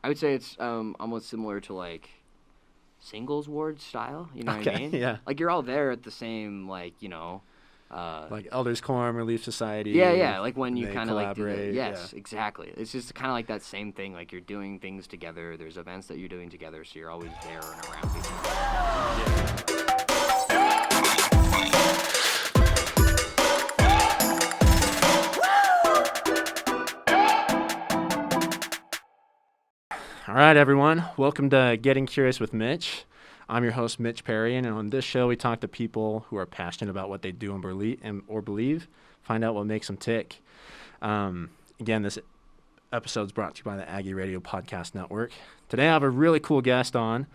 I would say it's almost similar to like singles ward style. You know what I mean? Yeah. Like you're all there at the same Like Elders Quorum, Relief Society. Yeah. Like when you they kind of like do the, collaborate, yes, exactly. It's just kind of like that same thing. Like you're doing things together. There's events that you're doing together, so you're always there and around people. All right, everyone. Welcome to Getting Curious with Mitch. I'm your host, Mitch Perry, and on this show, we talk to people who are passionate about what they do or believe, find out what makes them tick. Again, this episode's brought to you by the Aggie Radio Podcast Network. Today, I have a really cool guest on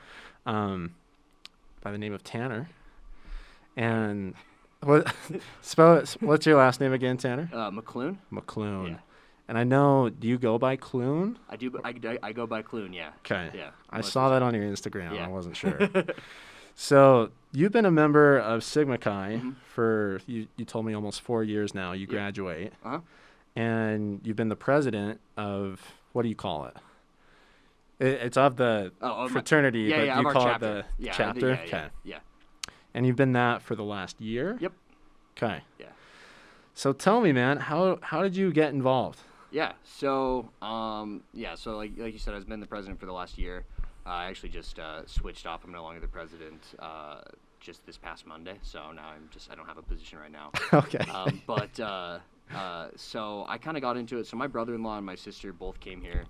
by the name of Tanner. And what's your last name again, Tanner? McClune. McClune. Yeah. And I know, do you go by Clune? I do. I go by Clune. Yeah. Okay. Yeah. I saw that on your Instagram. Yeah. I wasn't sure. So you've been a member of Sigma Chi for, you told me, almost 4 years now. You graduate. Uh-huh. And you've been the president of, what do you call it? It's of the fraternity, but you call chapter. it the chapter? Okay. Yeah. And you've been that for the last year? Yep. Okay. Yeah. So tell me, man, how did you get involved? Yeah. So like you said, I've been the president for the last year. I actually just switched off. I'm no longer the president just this past Monday. So now I don't have a position right now. Okay. So I kind of got into it. So my brother-in-law and my sister both came here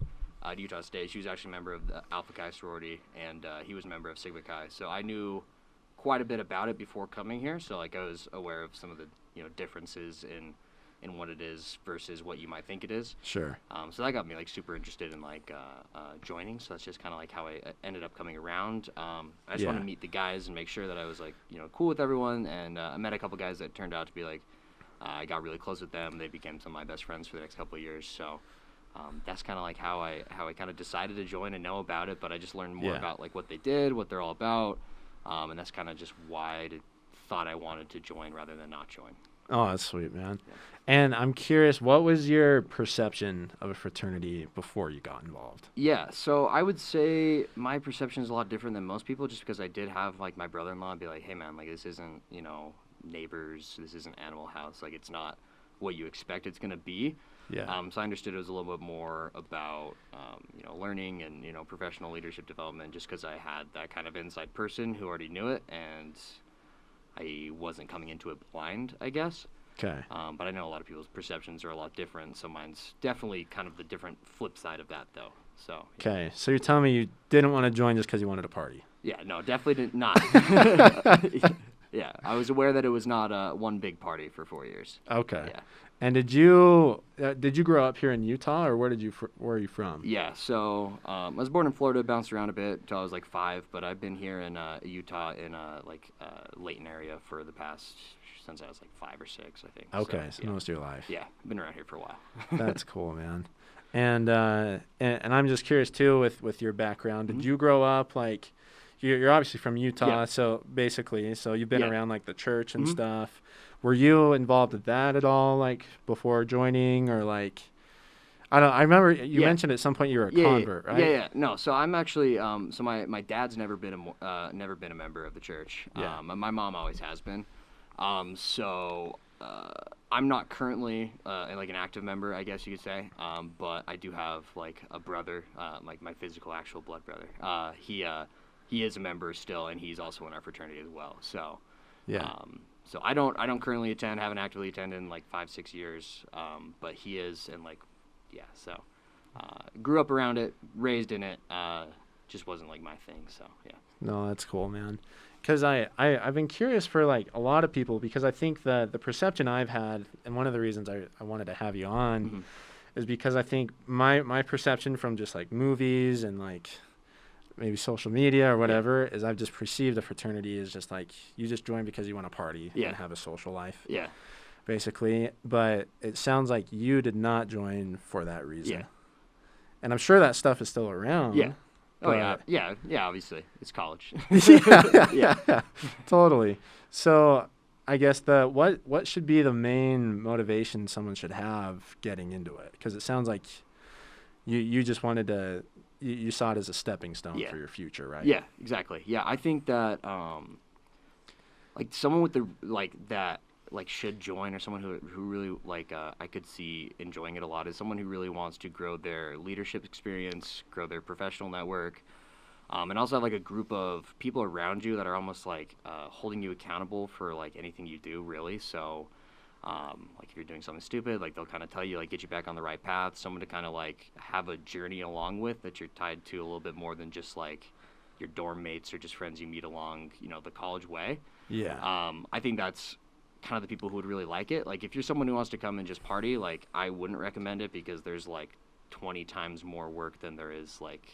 to Utah State. She was actually a member of the Alpha Chi sorority, and he was a member of Sigma Chi. So I knew quite a bit about it before coming here. So like I was aware of some of the differences in what it is versus what you might think it is. Sure. So that got me like super interested in joining. So that's just kind of like how I ended up coming around. I just wanted to meet the guys and make sure that I was like cool with everyone. And I met a couple guys that turned out to be like I got really close with them. They became some of my best friends for the next couple of years. So that's kind of like how I kind of decided to join and know about it. But I just learned more about like what they did, what they're all about, and that's kind of just why I thought I wanted to join rather than not join. Oh, that's sweet, man. Yeah. And I'm curious, what was your perception of a fraternity before you got involved? Yeah, so I would say my perception is a lot different than most people just because I did have, like, my brother-in-law be like, hey, man, like, this isn't, Neighbors, this isn't Animal House. Like, it's not what you expect it's going to be. Yeah. So I understood it was a little bit more about, learning and, professional leadership development just because I had that kind of inside person who already knew it, and I wasn't coming into it blind, I guess. Okay. But I know a lot of people's perceptions are a lot different, so mine's definitely kind of the different flip side of that, though. So. Okay, so you're telling me you didn't want to join just because you wanted to party? Yeah, no, definitely did not. Yeah, I was aware that it was not one big party for 4 years. Okay. Yeah. And did you grow up here in Utah, or where are you from? Yeah, so I was born in Florida, bounced around a bit until I was like 5, but I've been here in Utah in Layton area for the past since I was like 5 or 6, I think. Okay, so most of your life. Yeah, I've been around here for a while. That's cool, man. And I'm just curious too with your background. Did you grow up like you're obviously from Utah, so basically, you've been around like the church and stuff. Were you involved with that at all, like before joining, or like? I remember you mentioned at some point you were a convert, right? Yeah. No, so I'm actually so my dad's never been a member of the church. Yeah. My mom always has been. So I'm not currently like an active member, I guess you could say. But I do have like a brother, like my physical, actual blood brother. He is a member still, and he's also in our fraternity as well. So. Yeah. So I don't currently attend, haven't actively attended in like 5-6 years, but he is, and like, so grew up around it, raised in it, just wasn't like my thing, so yeah. No, that's cool, man. Because I've been curious for like a lot of people, because I think the perception I've had, and one of the reasons I wanted to have you on is because I think my perception from just like movies and like maybe social media or whatever is I've just perceived a fraternity as just like you just join because you want to party and have a social life. Yeah. Basically. But it sounds like you did not join for that reason. Yeah. And I'm sure that stuff is still around. Yeah. Oh, yeah. Yeah, obviously. It's college. yeah. Totally. So I guess what should be the main motivation someone should have getting into it? Because it sounds like you just wanted to you saw it as a stepping stone Yeah. for your future, right? Yeah, exactly. Yeah, I think that like someone with the that should join, or someone who really I could see enjoying it a lot, is someone who really wants to grow their leadership experience, grow their professional network, and also have like a group of people around you that are almost like holding you accountable for like anything you do, really. So like if you're doing something stupid, like they'll kind of tell you, like get you back on the right path, someone to kind of like have a journey along with that you're tied to a little bit more than just like your dorm mates or just friends you meet along, the college way. Yeah. I think that's kind of the people who would really like it. Like if you're someone who wants to come and just party, like I wouldn't recommend it, because there's like 20 times more work than there is like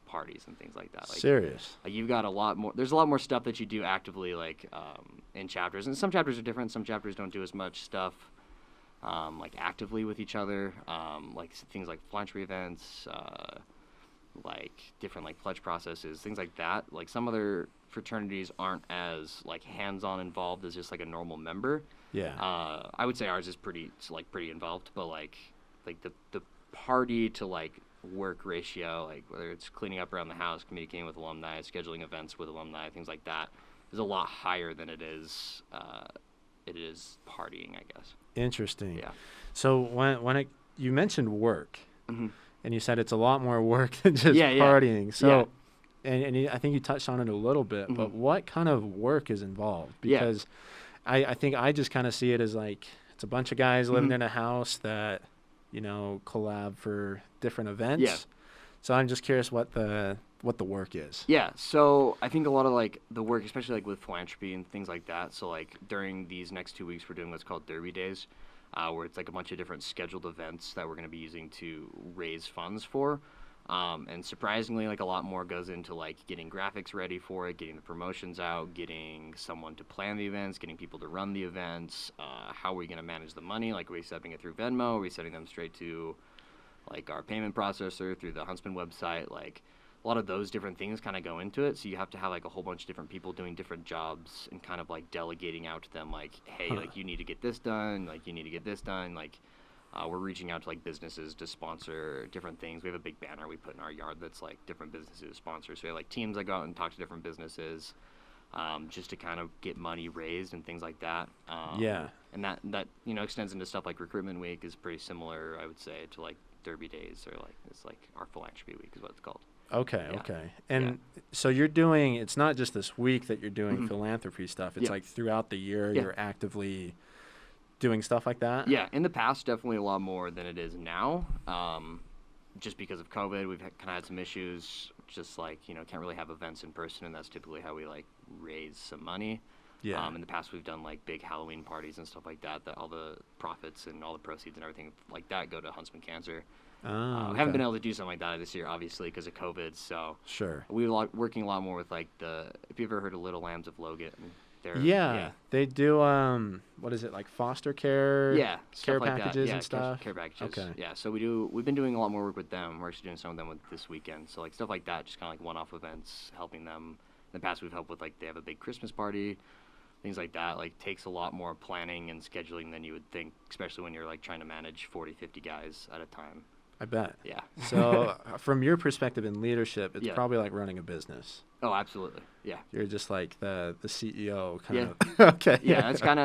parties and things like that. Like, Serious. like you've got a lot more. There's a lot more stuff that you do actively, like in chapters, and some chapters are different. Some chapters don't do as much stuff like actively with each other, like things like philanthropy events, like different like pledge processes, things like that. Like some other fraternities aren't as like hands-on involved as just like a normal member. Yeah. I would say ours is pretty involved, but like the party to like work ratio, like whether it's cleaning up around the house, communicating with alumni, scheduling events with alumni, things like that, is a lot higher than it is partying, I guess. Interesting. Yeah. So when you mentioned work, Mm-hmm. and you said it's a lot more work than just partying. So, and I think you touched on it a little bit, Mm-hmm. but what kind of work is involved? Because I think I just kind of see it as like it's a bunch of guys living in a house that collab for different events. Yeah. So I'm just curious what the work is. Yeah, so I think a lot of like the work, especially like with philanthropy and things like that. So like during these next 2 weeks, we're doing what's called Derby Days, where it's like a bunch of different scheduled events that we're going to be using to raise funds for. And surprisingly, like a lot more goes into like getting graphics ready for it, getting the promotions out, getting someone to plan the events, getting people to run the events. How are we going to manage the money? Like, are we stepping it through Venmo? Are we sending them straight to like our payment processor through the Huntsman website? Like a lot of those different things kind of go into it. So you have to have like a whole bunch of different people doing different jobs and kind of like delegating out to them, like, hey, like you need to get this done, like you need to get this done, like. We're reaching out to like businesses to sponsor different things. We have a big banner we put in our yard that's like different businesses sponsors. So we have like teams that go out and talk to different businesses, just to kind of get money raised and things like that. And that extends into stuff like recruitment week is pretty similar, I would say, to like Derby Days, or like it's like our philanthropy week is what it's called. Okay. And so you're doing, it's not just this week that you're doing philanthropy stuff. It's like throughout the year you're actively doing stuff like that? Yeah, in the past, definitely a lot more than it is now. Just because of COVID, we've kind of had some issues. Just like can't really have events in person, and that's typically how we like raise some money. Yeah. In the past, we've done like big Halloween parties and stuff like that. That all the profits and all the proceeds and everything like that go to Huntsman Cancer. We haven't been able to do something like that this year, obviously, because of COVID. So sure, we were working a lot more with like if you ever heard of Little Lambs of Logan. They do what is it, like foster care? Care like packages that. and stuff. Care packages. Okay. Yeah, so we've been doing a lot more work with them. We're actually doing some of them this weekend. So like stuff like that, just kind of like one-off events, helping them. In the past, we've helped with like they have a big Christmas party, things like that. Like takes a lot more planning and scheduling than you would think, especially when you're like trying to manage 40, 50 guys at a time. I bet. Yeah. So from your perspective in leadership, it's probably like running a business. Oh, absolutely. Yeah. You're just like the CEO kind of. Okay. Yeah, that's kind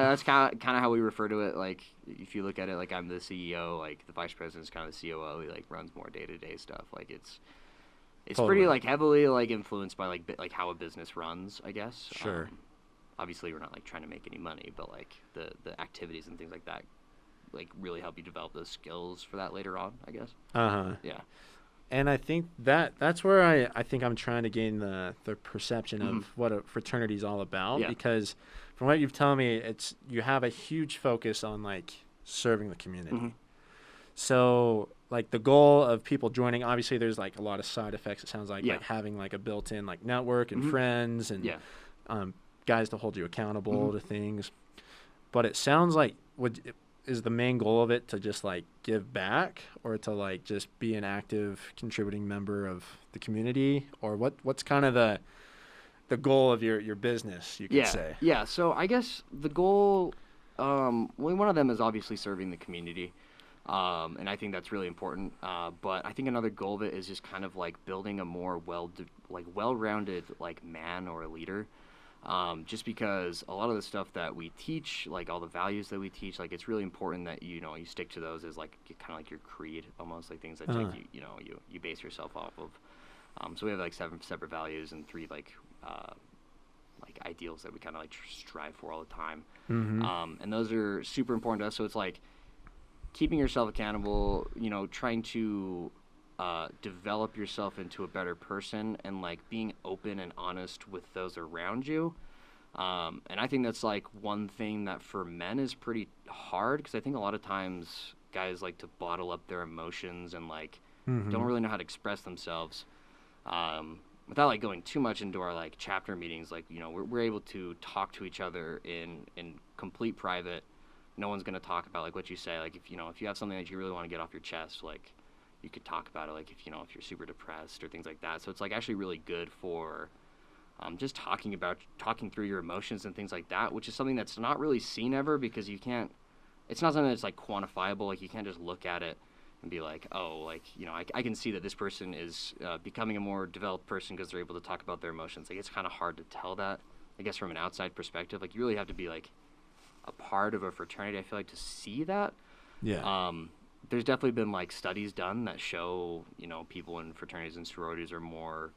of how we refer to it. Like if you look at it, like I'm the CEO, like the vice president is kind of the COO. He like runs more day-to-day stuff. Like it's totally. Pretty like heavily like influenced by like how a business runs, I guess. Sure. Obviously, we're not like trying to make any money, but like the activities and things like that like really help you develop those skills for that later on, I guess. Yeah. And I think that's where I think I'm trying to gain the perception of what a fraternity is all about, because from what you've told me, you have a huge focus on like serving the community. So like the goal of people joining, obviously there's like a lot of side effects. It sounds like having like a built-in like network and friends and guys to hold you accountable to things. But it sounds like is the main goal of it to just like give back, or to like just be an active contributing member of the community, or what's kind of the goal of your business, you could say? So I guess the goal, one of them is obviously serving the community. And I think that's really important. But I think another goal of it is just kind of like building a more well-rounded like man or a leader. Just because a lot of the stuff that we teach, like all the values that we teach, like it's really important that you stick to those as like kind of like your creed, almost like things that you base yourself off of. So we have like 7 separate values and 3 like ideals that we kind of like strive for all the time. And those are super important to us. So it's like keeping yourself accountable, trying to develop yourself into a better person, and like being open and honest with those around you. And I think that's like one thing that for men is pretty hard, because I think a lot of times guys like to bottle up their emotions and like don't really know how to express themselves. Without like going too much into our like chapter meetings, like we're able to talk to each other in complete private. No one's gonna talk about like what you say. Like if you have something that you really want to get off your chest, like you could talk about it. Like if you're super depressed or things like that. So it's like actually really good for just talking through your emotions and things like that, which is something that's not really seen ever, because it's not something that's like quantifiable. Like you can't just look at it and be like, oh, like, I can see that this person is becoming a more developed person because they're able to talk about their emotions. Like, it's kind of hard to tell that, I guess, from an outside perspective. Like, you really have to be, like, a part of a fraternity, I feel like, to see that. Yeah. There's definitely been, like, studies done that show, people in fraternities and sororities are more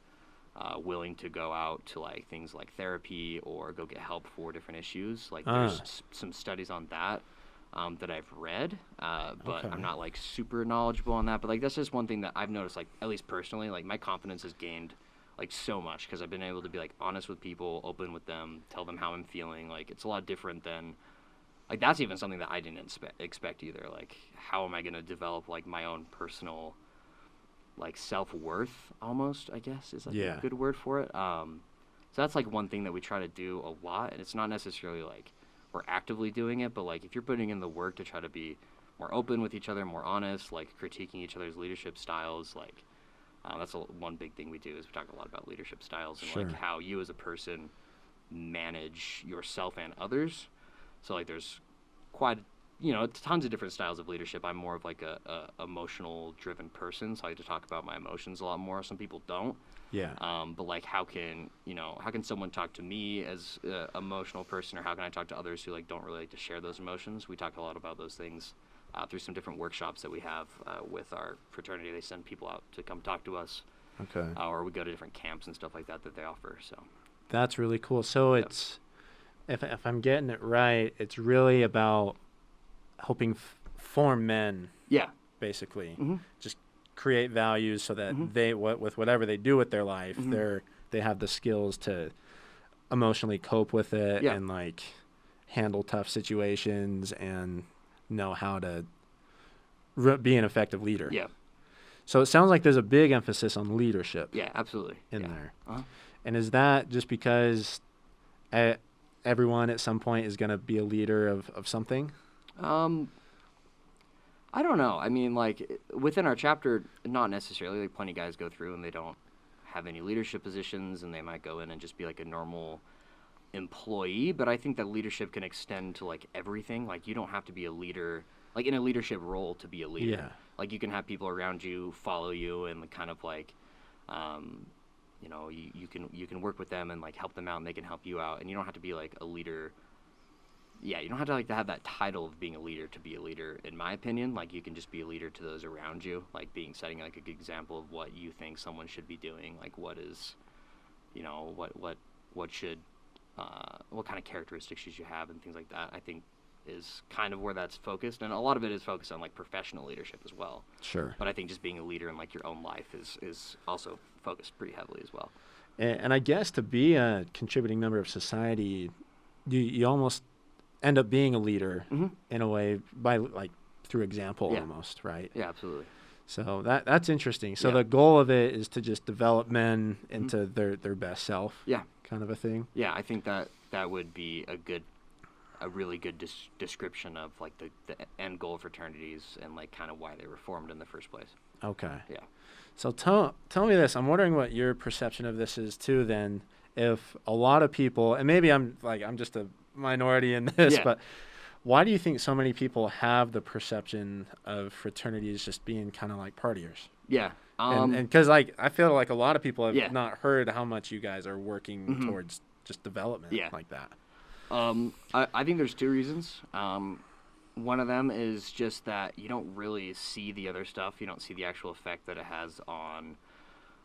willing to go out to, like, things like therapy or go get help for different issues. Like, there's some studies on that. That I've read, but I'm not like super knowledgeable on that. But like that's just one thing that I've noticed, like at least personally, like my confidence has gained like so much because I've been able to be like honest with people, open with them, tell them how I'm feeling. Like it's a lot different than like that's even something that I didn't expect either. Like how am I going to develop like my own personal like self-worth almost, I guess is like a good word for it. So that's like one thing that we try to do a lot, and it's not necessarily like we're actively doing it, but like if you're putting in the work to try to be more open with each other, more honest, like critiquing each other's leadership styles, like that's one big thing we do is we talk a lot about leadership styles and like how you as a person manage yourself and others. So like there's quite tons of different styles of leadership. I'm more of like a emotional driven person, so I like to talk about my emotions a lot more. Some people don't. Yeah. But like, how can someone talk to me as an emotional person, or how can I talk to others who like don't really like to share those emotions? We talk a lot about those things through some different workshops that we have with our fraternity. They send people out to come talk to us. Okay. Or we go to different camps and stuff like that they offer. So. That's really cool. So it's, if I'm getting it right, it's really about helping form men. Yeah. Basically. Mm-hmm. Just create values so that they with whatever they do with their life, they have the skills to emotionally cope with it and like handle tough situations and know how to be an effective leader. Yeah. So it sounds like there's a big emphasis on leadership. Yeah, absolutely. In there. And is that just because everyone at some point is going to be a leader of something? I don't know. I mean, like, within our chapter, not necessarily. Like, plenty of guys go through and they don't have any leadership positions, and they might go in and just be, like, a normal employee. But I think that leadership can extend to, like, everything. Like, you don't have to be a leader, like, in a leadership role to be a leader. Yeah. Like, you can have people around you follow you and kind of, like, you can work with them and, like, help them out, and they can help you out. And you don't have to be, like, a leader. Yeah, you don't have to like to have that title of being a leader to be a leader, in my opinion. Like you can just be a leader to those around you, like setting like a good example of what you think someone should be doing, like what is, what should, what kind of characteristics should you have and things like that. I think is kind of where that's focused, and a lot of it is focused on like professional leadership as well. Sure. But I think just being a leader in like your own life is also focused pretty heavily as well. And I guess to be a contributing member of society, you almost end up being a leader in a way by like through example almost, right? Yeah, absolutely. So that's interesting. So the goal of it is to just develop men into their best self. Yeah. Kind of a thing. Yeah, I think that would be a really good description of like the end goal of fraternities and like kind of why they were formed in the first place. Okay. Yeah. So tell me this. I'm wondering what your perception of this is too then. If a lot of people, and maybe I'm just a minority in this, but why do you think so many people have the perception of fraternities just being kind of like partiers? Yeah. And because like I feel like a lot of people have Yeah. not heard how much you guys are working Mm-hmm. towards just development like that. I think there's two reasons. One of them is just that you don't really see the other stuff. You don't see the actual effect that it has on,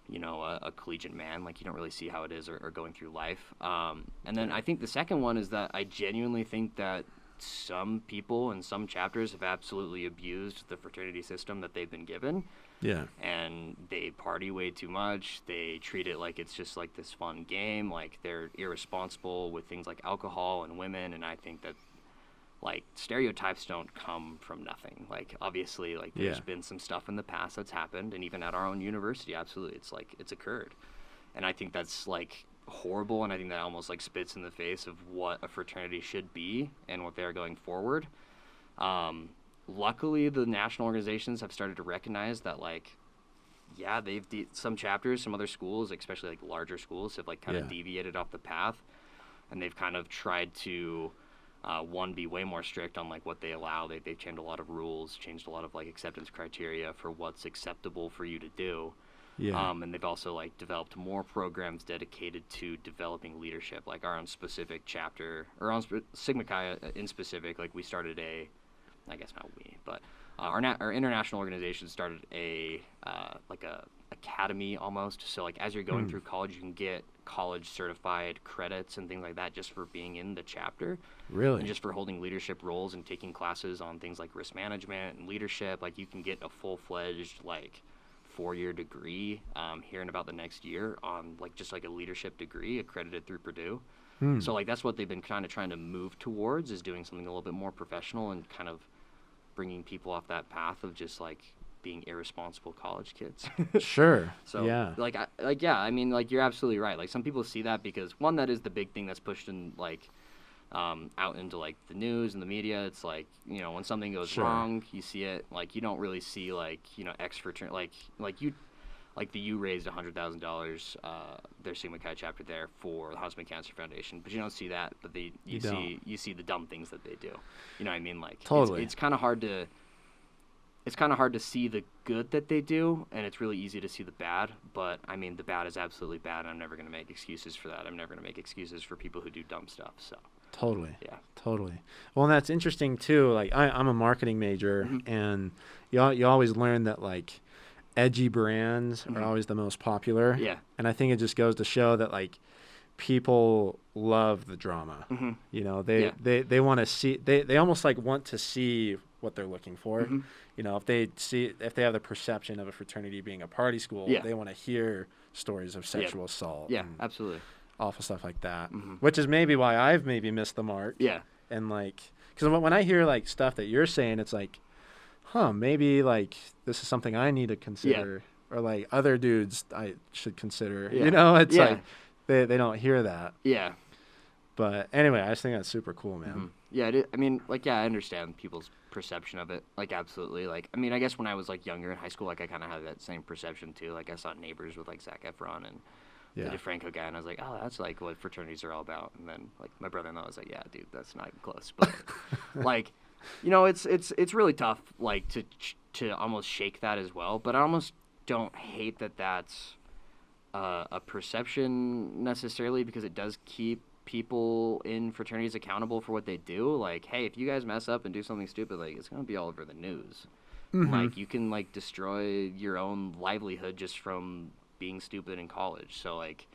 you know, a collegiate man. Like, you don't really see how it is or going through life. And then I think the second one is that I genuinely think that some people in some chapters have absolutely abused the fraternity system that they've been given. Yeah. And they party way too much. They treat it like it's just like this fun game. Like, they're irresponsible with things like alcohol and women. And I think that, like, stereotypes don't come from nothing. Like, obviously, like, there's been some stuff in the past that's happened, and even at our own university, absolutely, it's like, it's occurred. And I think that's, like, horrible, and I think that almost, like, spits in the face of what a fraternity should be and what they're going forward. Luckily, the national organizations have started to recognize that, like, yeah, some chapters, some other schools, especially, like, larger schools, have, like, kind of deviated off the path, and they've kind of tried to... one, be way more strict on, like, what they allow. They've changed a lot of rules, changed a lot of, like, acceptance criteria for what's acceptable for you to do. Yeah. And they've also, like, developed more programs dedicated to developing leadership, like our own specific chapter, or on Sigma Chi in specific. Like, we started I guess not we, but our international organization started like a academy almost. So, like, as you're going through college, you can get college certified credits and things like that just for being in the chapter. Really? And just for holding leadership roles and taking classes on things like risk management and leadership. Like, you can get a full-fledged, like, 4-year degree here in about the next year on, like, just like a leadership degree accredited through Purdue. So, like, that's what they've been kind of trying to move towards, is doing something a little bit more professional and kind of bringing people off that path of just, like, being irresponsible college kids. Sure. So, yeah. I mean, like, you're absolutely right. Like, some people see that because, one, that is the big thing that's pushed in, like, out into, like, the news and the media. It's like, you know, when something goes wrong, you see it. Like, you don't really see, like, you know, like the U raised $100,000, their Sigma Chi chapter there for the Huntsman Cancer Foundation, but you don't see that. But you see the dumb things that they do. You know what I mean? Like, totally. It's kind of hard to. It's kind of hard to see the good that they do, and it's really easy to see the bad. But, I mean, the bad is absolutely bad, and I'm never going to make excuses for that. I'm never going to make excuses for people who do dumb stuff. So. Totally. Yeah. Totally. Well, and that's interesting, too. Like, I'm a marketing major, and you always learn that, like, edgy brands are always the most popular. Yeah. And I think it just goes to show that, like, people love the drama. You know, they want to see, they almost, like, want to see what they're looking for. You know, if they have the perception of a fraternity being a party school, they want to hear stories of sexual assault. Yeah, absolutely. Awful stuff like that, which is maybe why I've maybe missed the mark. Yeah. And, like, because when I hear, like, stuff that you're saying, it's like, maybe, like, this is something I need to consider, or, like, other dudes I should consider. You know, it's like they don't hear that. Yeah. But anyway, I just think that's super cool, man. Yeah, I mean, like, I understand people's perception of it. Like, absolutely. Like, I mean, I guess when I was, like, younger in high school, like, I kind of had that same perception, too. Like, I saw Neighbors with, like, Zac Efron and the DeFranco guy, and I was like, oh, that's, like, what fraternities are all about. And then, like, my brother-in-law was like, yeah, dude, that's not even close. But, like, you know, it's really tough, like, to almost shake that as well. But I almost don't hate that that's a perception necessarily, because it does keep people in fraternities accountable for what they do. Like, hey, if you guys mess up and do something stupid, like, it's going to be all over the news. Like, you can, like, destroy your own livelihood just from being stupid in college. So, like,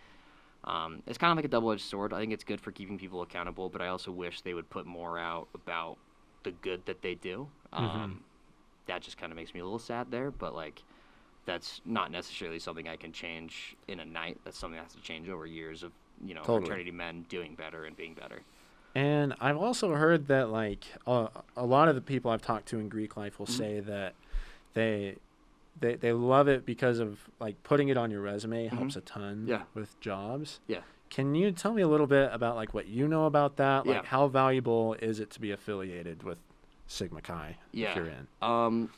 it's kind of like a double-edged sword. I think it's good for keeping people accountable, but I also wish they would put more out about the good that they do. That just kind of makes me a little sad there, but, like, that's not necessarily something I can change in a night. That's something that has to change over years of, you know, fraternity men doing better and being better. And I've also heard that, like, a lot of the people I've talked to in Greek life will say that they love it because of, like, putting it on your resume helps a ton with jobs. Yeah. Can you tell me a little bit about, like, what you know about that? Like, how valuable is it to be affiliated with Sigma Chi if you're in?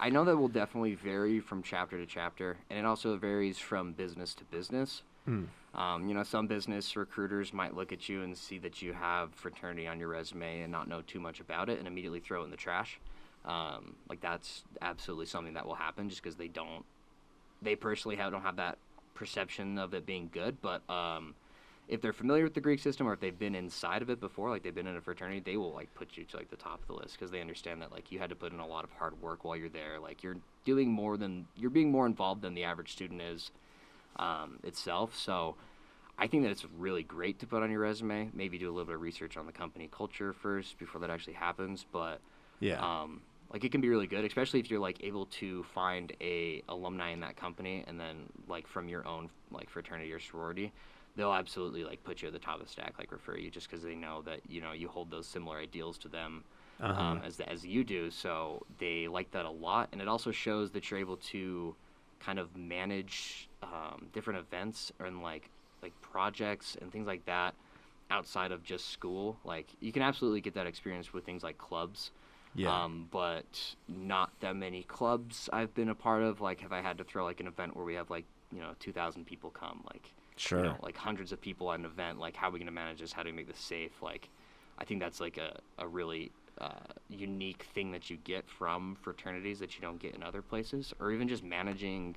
I know that will definitely vary from chapter to chapter, and it also varies from business to business. You know, some business recruiters might look at you and see that you have fraternity on your resume and not know too much about it and immediately throw it in the trash. Like that's absolutely something that will happen just because they personally don't have that perception of it being good. But if they're familiar with the Greek system or if they've been inside of it before, like they've been in a fraternity, they will like put you to like the top of the list because they understand that like you had to put in a lot of hard work while you're there. Like you're being more involved than the average student is itself. So I think that it's really great to put on your resume. Maybe do a little bit of research on the company culture first before that actually happens. But like it can be really good, especially if you're like able to find a alumni in that company and then like from your own like fraternity or sorority. They'll absolutely like put you at the top of the stack, like refer you just because they know that you know you hold those similar ideals to them as you do. So they like that a lot, and it also shows that you're able to kind of manage different events and like projects and things like that outside of just school. Like you can absolutely get that experience with things like clubs. But not that many clubs I've been a part of. Like, have I had to throw like an event where we have like 2,000 people come, like. Sure. You know, like hundreds of people at an event, like how are we going to manage this? How do we make this safe? Like, I think that's like a really unique thing that you get from fraternities that you don't get in other places, or even just managing,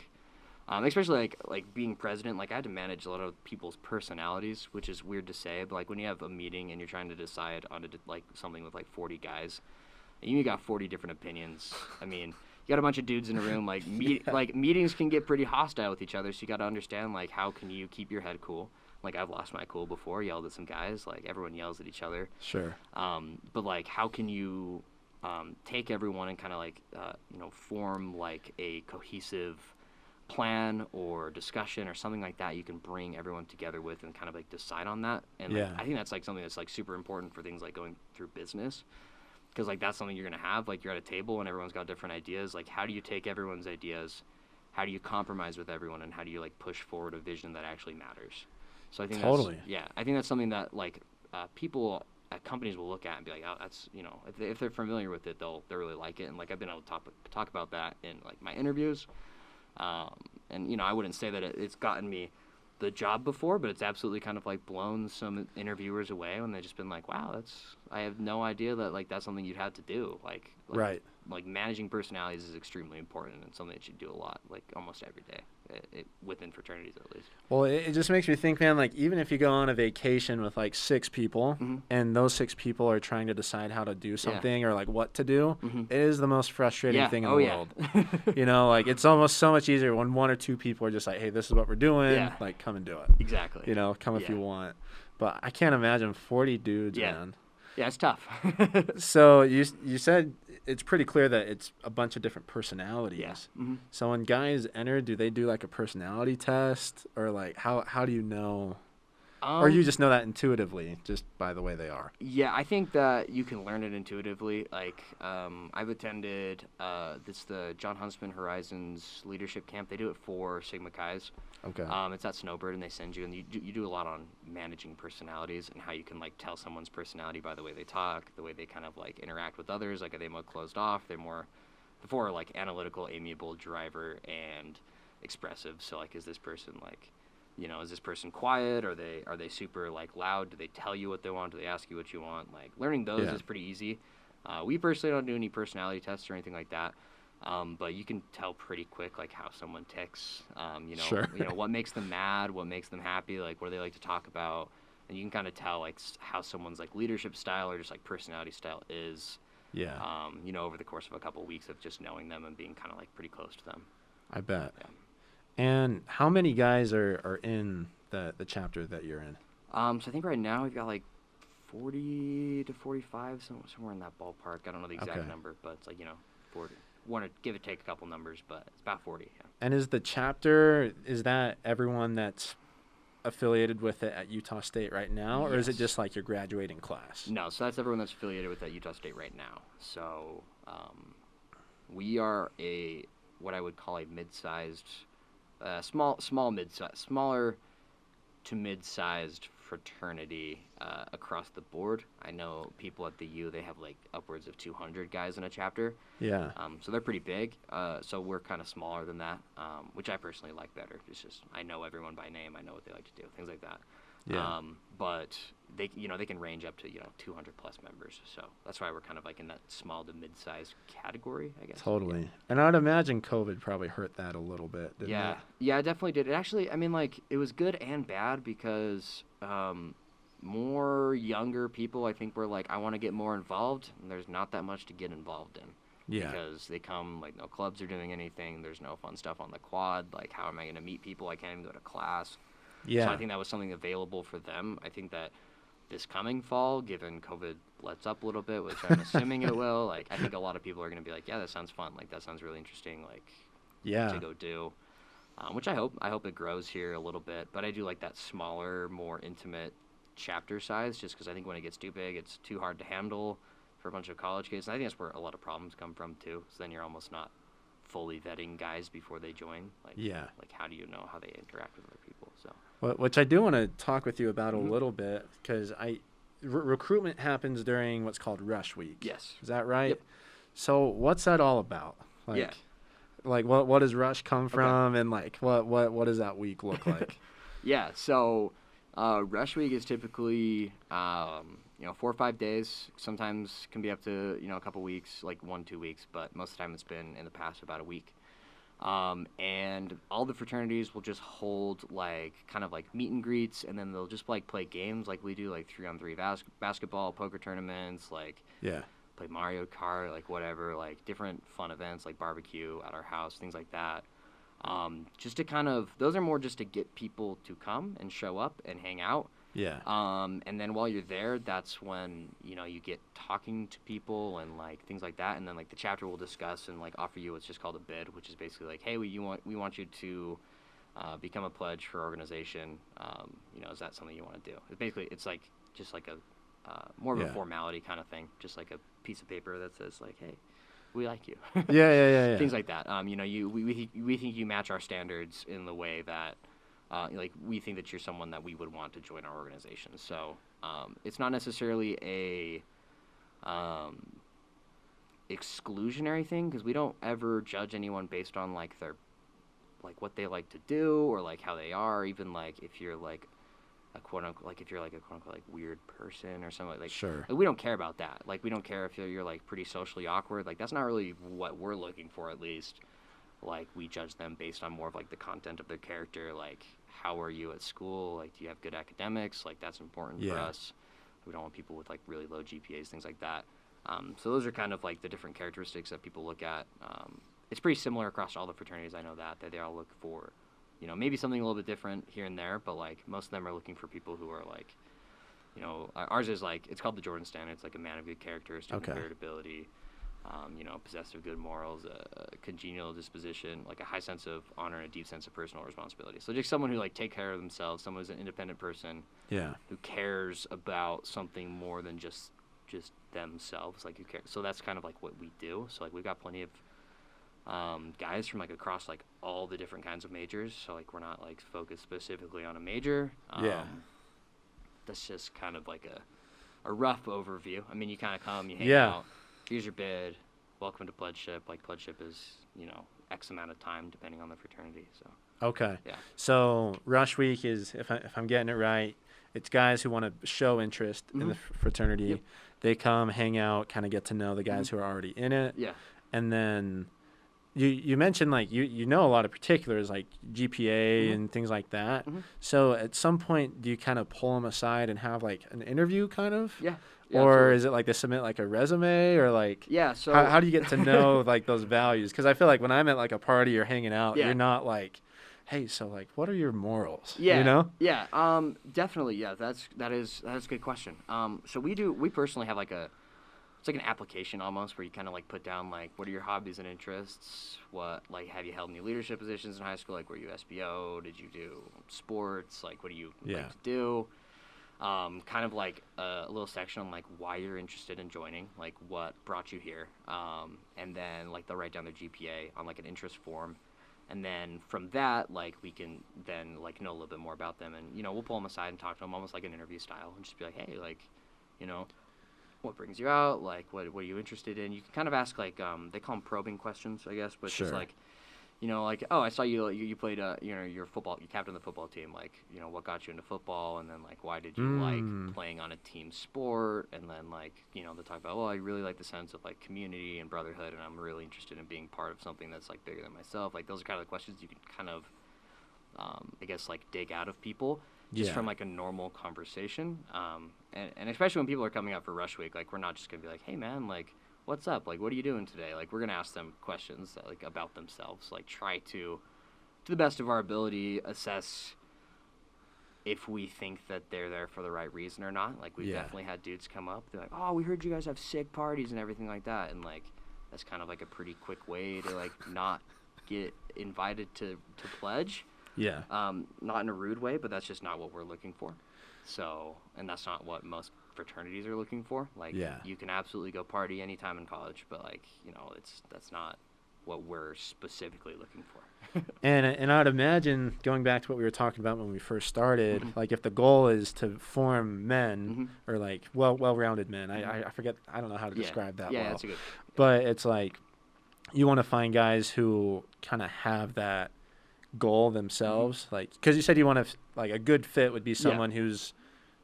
especially like being president. Like I had to manage a lot of people's personalities, which is weird to say, but like when you have a meeting and you're trying to decide on like something with like 40 guys, and you got 40 different opinions. I mean. You got a bunch of dudes in a room, like like meetings can get pretty hostile with each other, so you got to understand like how can you keep your head cool. Like I've lost my cool before, yelled at some guys, like everyone yells at each other. Sure. But like how can you take everyone and kind of like form like a cohesive plan or discussion or something like that you can bring everyone together with and kind of like decide on that. And like, I think that's like something that's like super important for things like going through business. Because, like, that's something you're going to have. Like, you're at a table and everyone's got different ideas. Like, how do you take everyone's ideas? How do you compromise with everyone? And how do you, like, push forward a vision that actually matters? So I think I think that's something that, like, people at companies will look at and be like, oh, that's, if they're familiar with it, they'll really like it. And, like, I've been able to talk about that in, like, my interviews. And, I wouldn't say that it's gotten me the job before, but it's absolutely kind of like blown some interviewers away when they've just been like, wow, I have no idea that like that's something you'd have to do. Like right. Like managing personalities is extremely important and something that you do a lot, like almost every day, within fraternities at least. Well, it just makes me think, man, like even if you go on a vacation with like 6 people and those 6 people are trying to decide how to do something or like what to do, it is the most frustrating thing in the world. Like it's almost so much easier when 1 or 2 people are just like, hey, this is what we're doing. Like come and do it. Exactly. Come if you want. But I can't imagine 40 dudes, man. Yeah, it's tough. So you said it's pretty clear that it's a bunch of different personalities. Yeah. So when guys enter, do they do like a personality test or like how do you know? Or you just know that intuitively just by the way they are? Yeah, I think that you can learn it intuitively. Like I've attended the John Huntsman Horizons leadership camp. They do it for Sigma Chi's. Okay. It's at Snowbird, and they send you, and you do a lot on managing personalities and how you can like tell someone's personality by the way they talk, the way they kind of like interact with others. Like are they more closed off? They're more before like analytical, amiable, driver, and expressive. So like is this person like is this person quiet? Are they super like loud? Do they tell you what they want? Do they ask you what you want? Like learning those is pretty easy. We personally don't do any personality tests or anything like that. But you can tell pretty quick like how someone ticks. Sure. What makes them mad, what makes them happy, like what do they like to talk about, and you can kind of tell like how someone's like leadership style or just like personality style is. Yeah. Over the course of a couple of weeks of just knowing them and being kind of like pretty close to them. I bet. Yeah. And how many guys are in the chapter that you're in? So I think right now we've got like 40 to 45, somewhere in that ballpark. I don't know the exact number, but it's like 40. Want to give or take a couple numbers, but it's about 40. Yeah. And is the chapter, is that everyone that's affiliated with it at Utah State right now, or is it just like your graduating class? No, so that's everyone that's affiliated with at Utah State right now. So we are what I would call a mid-sized, smaller to mid-sized fraternity across the board. I know people at the U, they have like upwards of 200 guys in a chapter. Yeah. So they're pretty big. So we're kind of smaller than that, which I personally like better. It's just I know everyone by name. I know what they like to do, things like that. Yeah. But they can range up to 200 plus members. So that's why we're kind of like in that small to mid-sized category, I guess. Totally. And I'd imagine COVID probably hurt that a little bit, didn't it? Yeah, it definitely did. It actually, I mean, like, it was good and bad because more younger people, I think, were like, I want to get more involved, and there's not that much to get involved in. Yeah. Because they come, like, no clubs are doing anything. There's no fun stuff on the quad. Like, how am I going to meet people? I can't even go to class. Yeah. So I think that was something available for them. I think that this coming fall, given COVID lets up a little bit, which I'm assuming it will, like, I think a lot of people are going to be like, yeah, that sounds fun. Like, that sounds really interesting, like, to go do. Which I hope it grows here a little bit. But I do like that smaller, more intimate chapter size, just because I think when it gets too big, it's too hard to handle for a bunch of college kids. And I think that's where a lot of problems come from, too. So then you're almost not fully vetting guys before they join. Like, like how do you know how they interact with other people? So, which I do want to talk with you about a little bit, because recruitment happens during what's called Rush Week. Yes. Is that right? Yep. So what's that all about? Like, like what does Rush come from, and like what does that week look like? So Rush Week is typically 4 or 5 days. Sometimes can be up to a couple weeks, like 1-2 weeks, but most of the time it's been in the past about a week. And all the fraternities will just hold like kind of like meet and greets, and then they'll just like play games like we do, like 3-on-3 basketball, poker tournaments, like play Mario Kart, like whatever, like different fun events like barbecue at our house, things like that. Just to kind of, those are more just to get people to come and show up and hang out. And then while you're there, that's when, you get talking to people and like things like that. And then like the chapter will discuss and like offer you what's just called a bid, which is basically like, hey, we want you to become a pledge for our organization. Is that something you want to do? It's like just like a more of a formality kind of thing, just like a piece of paper that says like, hey, we like you. Yeah. Things like that. We think you match our standards in the way that like we think that you're someone that we would want to join our organization. So it's not necessarily a exclusionary thing, because we don't ever judge anyone based on like their what they like to do or like how they are, even like if you're like a quote unquote like weird person or something like sure. Like, we don't care about that. Like we don't care if you're like pretty socially awkward. Like that's not really what we're looking for, at least. Like we judge them based on more of like the content of their character, like how are you at school, like do you have good academics, like that's important for us. We don't want people with like really low GPAs, things like that. So those are kind of like the different characteristics that people look at. It's pretty similar across all the fraternities. I know that they all look for, maybe something a little bit different here and there, but like most of them are looking for people who are like, ours is like, it's called the Jordan Standard. It's like a man of good character, student variability, possessed of good morals, a congenial disposition, like a high sense of honor and a deep sense of personal responsibility. So just someone who like take care of themselves, someone who's an independent person, who cares about something more than just themselves, like who cares. So that's kind of like what we do. So like we've got plenty of guys from like across like all the different kinds of majors. So like we're not like focused specifically on a major. That's just kind of like a rough overview. I mean, you kind of come, you hang out. Here's your bid. Welcome to pledgeship. Like pledgeship is, X amount of time depending on the fraternity. So. Okay. Yeah. So Rush Week is, if I'm getting it right, it's guys who want to show interest in the fraternity. Yep. They come, hang out, kind of get to know the guys who are already in it. Yeah. And then you mentioned like you know a lot of particulars like GPA and things like that. So at some point, do you kind of pull them aside and have like an interview kind of? Yeah. Or absolutely. is it like they submit like a resume, or like So how do you get to know like those values? Because I feel like when I'm at like a party or hanging out, you're not like, hey, so like what are your morals? Definitely. That is a good question. So we personally have like it's like an application almost, where you kind of like put down like what are your hobbies and interests, what like have you held any leadership positions in high school, like were you SBO, did you do sports, like what do you like to do. Kind of like a little section on like why you're interested in joining, like what brought you here, and then like they'll write down their GPA on like an interest form, And then from that, like, we can then, like, know a little bit more about them. And, you know, we'll pull them aside and talk to them almost like an interview style and just be like, hey, like, you know, what brings you out? Like, what are you interested in? You can kind of ask, like, they call them probing questions, I guess, but it's just like, you know, like, oh, I saw you played, you know, you captained the football team. Like, you know, what got you into football? And then, like, why did you like playing on a team sport? And then, like, you know, they'll talk about, well, I really like the sense of, like, community and brotherhood, and I'm really interested in being part of something that's, like, bigger than myself. Like, those are kind of the questions you can kind of, I guess, like, dig out of people just from, like, a normal conversation. And especially when people are coming out for Rush Week, like, we're not just going to be like, hey, man, like, what's up? Like, what are you doing today? Like, we're going to ask them questions that, like, about themselves. Like, try to the best of our ability, assess if we think that they're there for the right reason or not. Like, we've definitely had dudes come up. They're like, oh, we heard you guys have sick parties and everything like that. And, like, that's kind of, like, a pretty quick way to, like, not get invited to pledge. Yeah. Not in a rude way, but that's just not what we're looking for. So, and that's not what most fraternities are looking for. Like, you can absolutely go party anytime in college, but, like, you know, that's not what we're specifically looking for. and I'd imagine, going back to what we were talking about when we first started, like, if the goal is to form men or, like, well-rounded men, I forget, I don't know how to describe that well. Yeah, that's a good. But it's like you want to find guys who kind of have that goal themselves, like, because you said you want to, like, a good fit would be someone who's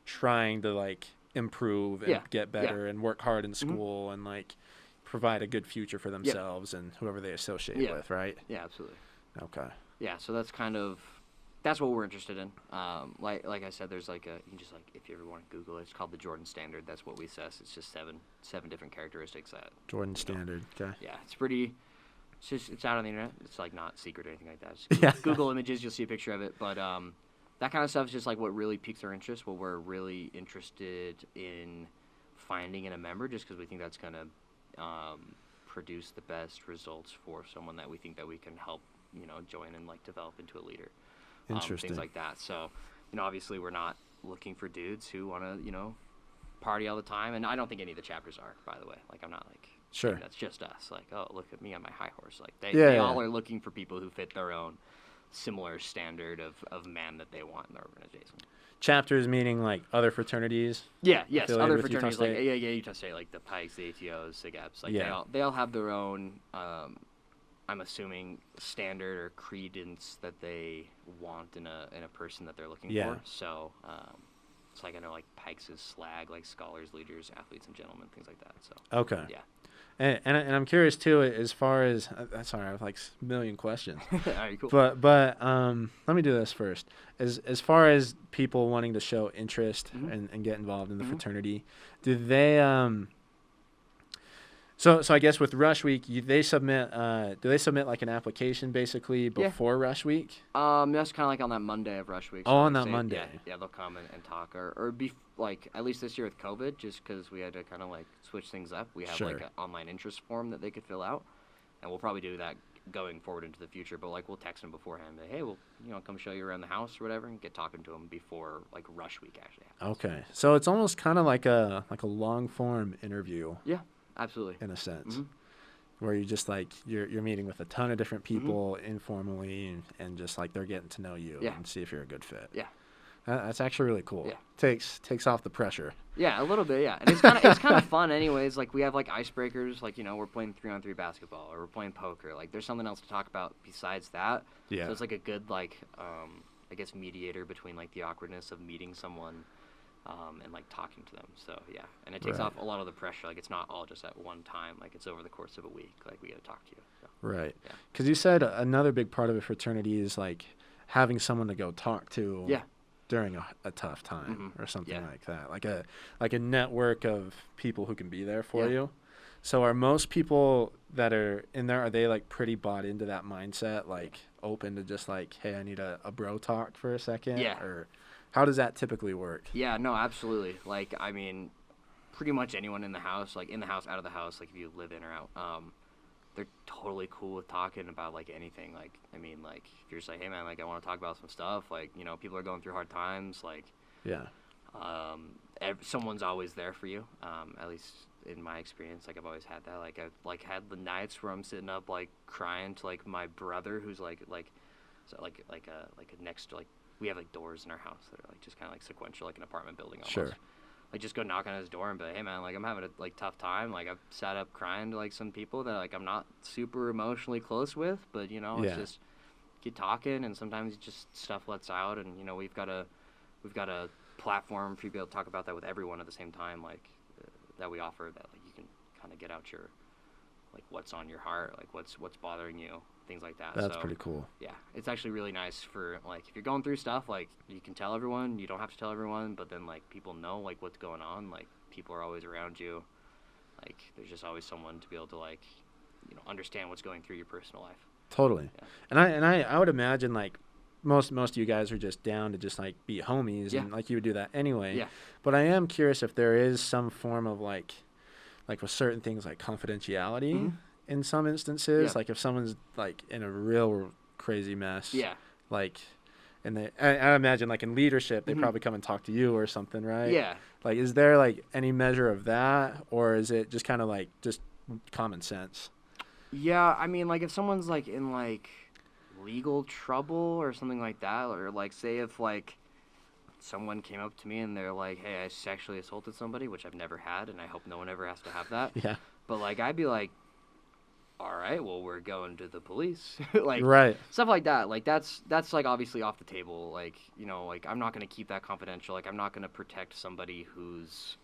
trying to, like, improve and get better and work hard in school and, like, provide a good future for themselves and whoever they associate with, right? Yeah, absolutely. Okay. Yeah, so that's what we're interested in. Like I said, there's, like, you can just, like, if you ever want to Google it, it's called the Jordan Standard. That's what we assess. It's just seven different characteristics that Jordan Standard. Okay. Yeah, it's out on the internet. It's, like, not secret or anything like that. Just Google images, you'll see a picture of it. But that kind of stuff is just, like, what really piques our interest, what we're really interested in finding in a member, just because we think that's going to produce the best results for someone that we think that we can help, you know, join and, like, develop into a leader. Interesting. Things like that. So, you know, obviously we're not looking for dudes who want to, you know, party all the time. And I don't think any of the chapters are, by the way. Like, I'm not, like... Sure. That's just us. Like, oh, look at me on my high horse. Like, they all are looking for people who fit their own similar standard of man that they want in their organization. Chapters meaning, like, other fraternities? Yeah, yes, other fraternities. Like, Utah State, like the Pikes, the ATOs, SIG Eps. Like, they all have their own, I'm assuming, standard or credence that they want in a person that they're looking for. So, it's like, I know, like, Pikes is SLAG, like, scholars, leaders, athletes, and gentlemen, things like that. So, okay. Yeah. And I'm curious too, as far as sorry, I have like a million questions. All right, cool. But let me do this first. As far as people wanting to show interest and get involved in the fraternity, do they So I guess with Rush Week, do they submit like an application basically before Rush Week? That's kind of like on that Monday of Rush Week. So on that Monday. Yeah, they'll come and talk, or be like, at least this year with COVID, just because we had to kind of, like, switch things up. We have like an online interest form that they could fill out, and we'll probably do that going forward into the future. But, like, we'll text them beforehand, like, hey, we'll, you know, come show you around the house or whatever, and get talking to them before, like, Rush Week actually happens. Okay, so it's almost kind of like a long form interview. Yeah. Absolutely. In a sense, where you just, like, you're meeting with a ton of different people informally and just, like, they're getting to know you and see if you're a good fit. Yeah. That's actually really cool. Yeah. Takes off the pressure. Yeah, a little bit, yeah. And it's kind of fun anyways. Like, we have, like, icebreakers, like, you know, we're playing 3-on-3 basketball or we're playing poker. Like, there's something else to talk about besides that. Yeah. So it's, like, a good, like, I guess, mediator between, like, the awkwardness of meeting someone and, like, talking to them. So, yeah. And it takes off a lot of the pressure. Like, it's not all just at one time. Like, it's over the course of a week. Like, we got to talk to you. So. Right. Yeah. Because you said another big part of a fraternity is, like, having someone to go talk to during a tough time or something like that. Like a network of people who can be there for you. So are most people that are in there, are they, like, pretty bought into that mindset, like, open to just, like, hey, I need a bro talk for a second? Yeah. Or how does that typically work? Yeah, no, absolutely. Like, I mean, pretty much anyone in the house, like, in the house, out of the house, like, if you live in or out, they're totally cool with talking about, like, anything. Like, I mean, like, if you're just like, hey, man, like, I want to talk about some stuff, like, you know, people are going through hard times, like, Someone's always there for you. At least in my experience, like I've always had that. Like I've like had the nights where I'm sitting up like crying to like my brother who's like a next like we have like doors in our house that are like just kind of like sequential, like an apartment building almost. Sure. Like just go knock on his door and be like, hey man, like I'm having a like tough time. Like I've sat up crying to like some people that like I'm not super emotionally close with, but you know, it's just keep talking, and sometimes just stuff lets out, and you know we've got a platform for you to be able to talk about that with everyone at the same time, like that we offer, that like you can kind of get out your like what's on your heart, like what's bothering you, things like that. That's pretty cool. Yeah, it's actually really nice for like if you're going through stuff, like you can tell everyone. You don't have to tell everyone, but then like people know like what's going on. Like people are always around you. Like there's just always someone to be able to like understand what's going through your personal life. Totally. Yeah. And I would imagine like most of you guys are just down to just like be homies, and like you would do that anyway. Yeah. But I am curious if there is some form of like with certain things like confidentiality in some instances. Like if someone's like in a real crazy mess. Yeah. Like, and I imagine like in leadership they probably come and talk to you or something, right? Yeah. Like is there like any measure of that, or is it just kind of like just common sense? Yeah, I mean, like, if someone's, like, in, like, legal trouble or something like that, or, like, say if, like, someone came up to me and they're like, hey, I sexually assaulted somebody, which I've never had, and I hope no one ever has to have that. Yeah. But, like, I'd be like, all right, well, we're going to the police. Like, right. Stuff like that. Like, that's, like, obviously off the table. Like, like, I'm not going to keep that confidential. Like, I'm not going to protect somebody who's,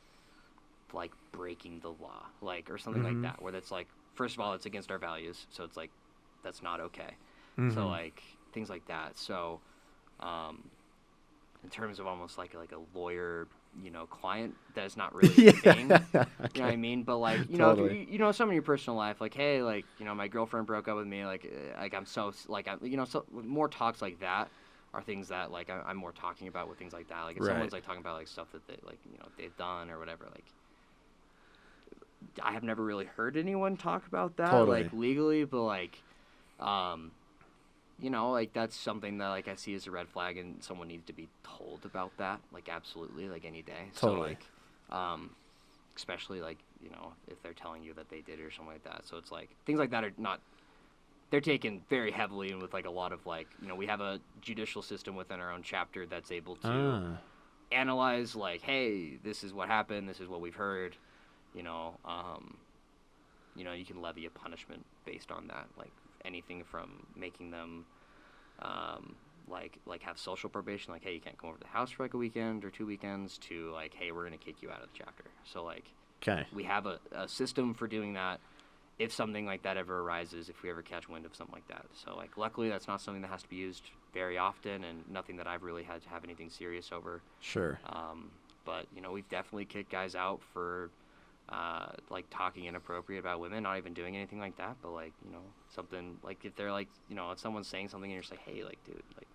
like, breaking the law, like, or something like that, where that's, like, first of all, it's against our values, so it's like that's not okay. So like things like that. So in terms of almost like a lawyer, client, that's not really a thing. Okay. You know what I mean? But like totally. if you some in your personal life, like hey, like my girlfriend broke up with me, like I'm so like I'm so more talks like that are things that like I'm more talking about with things like that. Like if someone's like talking about like stuff that they like they've done or whatever, like. I have never really heard anyone talk about that, like, legally, but, like, like, that's something that, like, I see as a red flag, and someone needs to be told about that, like, absolutely, like, any day. Totally. So, like, especially, like, if they're telling you that they did it or something like that. So it's, like, things like that are not, they're taken very heavily and with, like, a lot of, like, we have a judicial system within our own chapter that's able to analyze, like, hey, this is what happened, this is what we've heard. You can levy a punishment based on that, like anything from making them, like have social probation, like hey, you can't come over to the house for like a weekend or 2 weekends, to like hey, we're gonna kick you out of the chapter. So like, we have a system for doing that. If something like that ever arises, if we ever catch wind of something like that. So like, luckily that's not something that has to be used very often, and nothing that I've really had to have anything serious over. Sure. But we've definitely kicked guys out for. Like talking inappropriate about women, not even doing anything like that, but like something like if they're like if someone's saying something and you're just like hey, like dude, like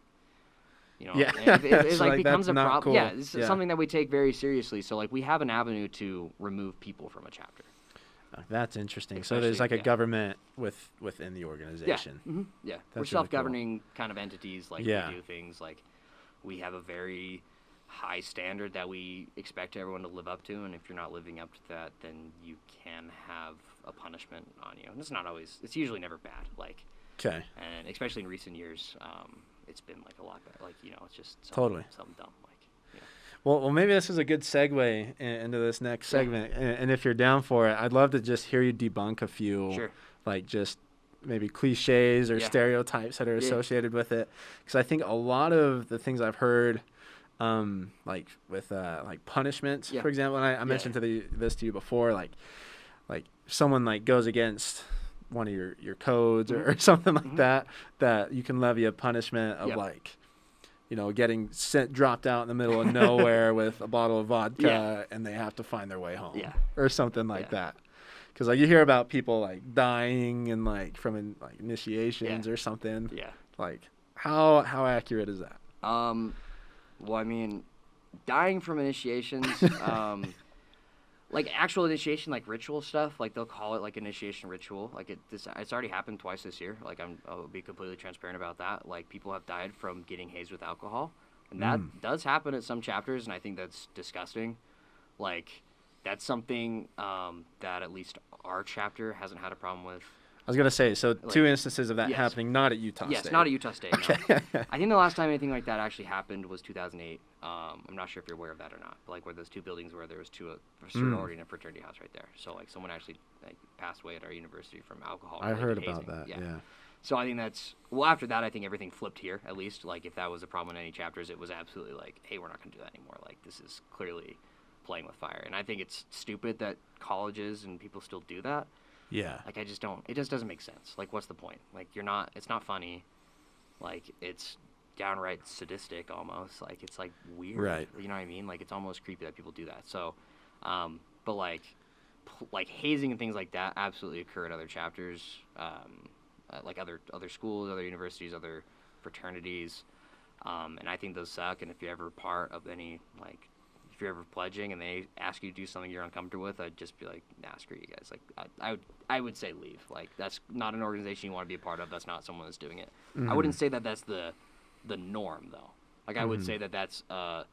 if it like becomes a problem, cool. It's something that we take very seriously. So like we have an avenue to remove people from a chapter. That's interesting. So there's like a government within the organization. Yeah, we're self-governing kind of entities. Like we do things like we have a very high standard that we expect everyone to live up to, and if you're not living up to that, then you can have a punishment on you. And it's usually never bad, like and especially in recent years, it's been like a lot better, like it's just something dumb, like well maybe this is a good segue into this next segment, and if you're down for it, I'd love to just hear you debunk a few like just maybe cliches or stereotypes that are associated with it, because I think a lot of the things I've heard like with like punishments, for example, and I mentioned this to you before, like someone like goes against one of your codes or something like that you can levy a punishment of like getting dropped out in the middle of nowhere with a bottle of vodka and they have to find their way home or something like that, because like you hear about people like dying and like from like initiations or something. Like how accurate is that? Well, I mean, dying from initiations, like actual initiation, like ritual stuff, like they'll call it like initiation ritual. Like it's already happened twice this year. Like I'll be completely transparent about that. Like people have died from getting hazed with alcohol, And that does happen at some chapters, and I think that's disgusting. Like, that's something that at least our chapter hasn't had a problem with. I was going to say, so like, 2 instances of that happening, not at Utah State. Yes, not at Utah State, okay. No. I think the last time anything like that actually happened was 2008. I'm not sure if you're aware of that or not, but like where those 2 buildings where there was 2 a sorority and a fraternity house right there. So like someone actually like passed away at our university from alcohol. I heard about that, yeah. So I think that's, well, after that, I think everything flipped here, at least. Like, if that was a problem in any chapters, it was absolutely like, hey, we're not going to do that anymore. Like, this is clearly playing with fire. And I think it's stupid that colleges and people still do that. Yeah. Like, I just don't, it just doesn't make sense. Like, what's the point? Like, you're not, it's not funny. Like, it's downright sadistic almost. Like, it's, like, weird. Right. You know what I mean? Like, it's almost creepy that people do that. So, but, like hazing and things like that absolutely occur at other chapters. Like other schools, other universities, other fraternities, and I think those suck. And if you're ever part of any, like, if you're ever pledging and they ask you to do something you're uncomfortable with, I'd just be like, nah, screw you guys. Like, I would say leave. Like, that's not an organization you want to be a part of. That's not someone that's doing it. I wouldn't say that that's the norm though. Like, I would say that that's a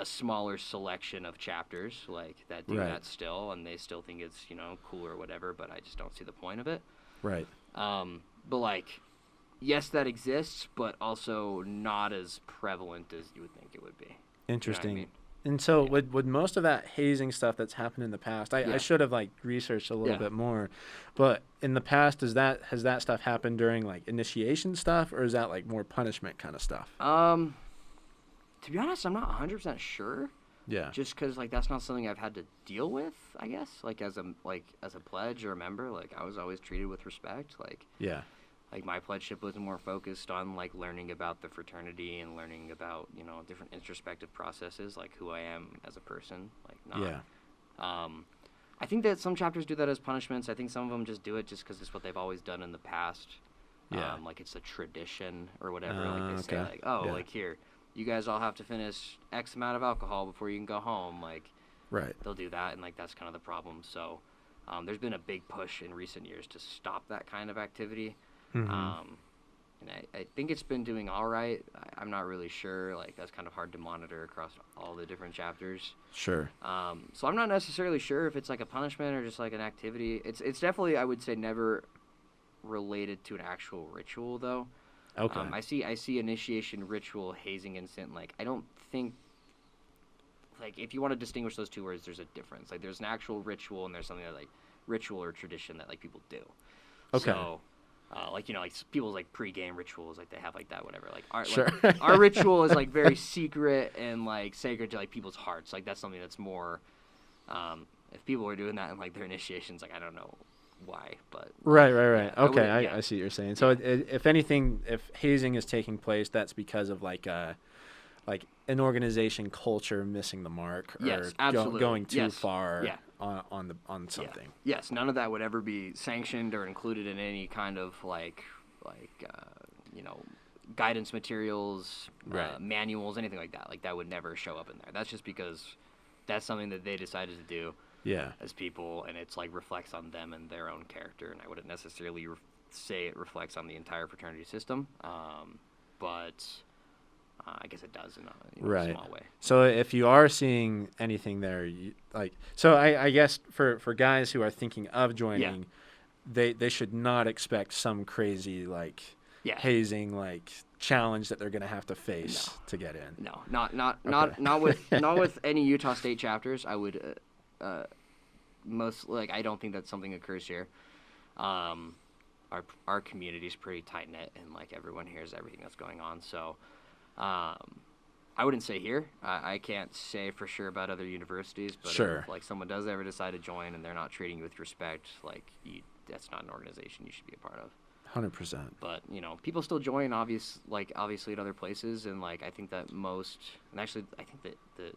smaller selection of chapters like that do that still, and they still think it's, you know, cool or whatever. But I just don't see the point of it. Right. But, like, yes, that exists, but also not as prevalent as you would think it would be. Interesting. You know what I mean? And so would most of that hazing stuff that's happened in the past, I should have, like, researched a little bit more, but in the past, has that stuff happened during, like, initiation stuff, or is that, like, more punishment kind of stuff? To be honest, I'm not 100% sure. Yeah. Just because, like, that's not something I've had to deal with, I guess. Like, as a pledge or a member, like, I was always treated with respect. Like, yeah. Like, my pledgeship was more focused on, like, learning about the fraternity and learning about, you know, different introspective processes, like who I am as a person. Like, not. Yeah. I think that some chapters do that as punishments. I think some of them just do it just because it's what they've always done in the past. Yeah. Like, it's a tradition or whatever. Like, they say, like, oh, like, here, you guys all have to finish X amount of alcohol before you can go home. Like, right. They'll do that, and, like, that's kind of the problem. So there's been a big push in recent years to stop that kind of activity. And I think it's been doing all right. I'm not really sure. Like, that's kind of hard to monitor across all the different chapters. Sure. So I'm not necessarily sure if it's like a punishment or just like an activity. It's definitely, I would say, never related to an actual ritual, though. Okay. I see initiation, ritual, hazing, incident. Like, I don't think, like, if you want to distinguish those 2 words, there's a difference. Like, there's an actual ritual and there's something that, like, ritual or tradition that, like, people do. Okay. So, like, you know, like, people's, like, pre-game rituals, like, they have, like, that, whatever. Like, sure. Like, our ritual is, like, very secret and, like, sacred to, like, people's hearts. Like, that's something that's more, if people were doing that in, like, their initiations, like, I don't know why, but. Right. Yeah, okay, I see what you're saying. So, if anything, if hazing is taking place, that's because of, like an organization culture missing the mark, or going too far on something. Yeah. Yes, none of that would ever be sanctioned or included in any kind of like you know, guidance materials, manuals, anything like that. Like, that would never show up in there. That's just because that's something that they decided to do. Yeah. As people, and it's like reflects on them and their own character, and I wouldn't necessarily say it reflects on the entire fraternity system, but I guess it does in a small way. So if you are seeing anything there, I guess for guys who are thinking of joining, they should not expect some crazy hazing challenge that they're going to have to face to get in. No, not with any Utah State chapters. I would I don't think that something occurs here. Our community is pretty tight knit, and like everyone hears everything that's going on. So I wouldn't say here. I can't say for sure about other universities, but if like someone does ever decide to join and they're not treating you with respect, that's not an organization you should be a part of. 100%. But people still join, obviously at other places, and I think that I think that the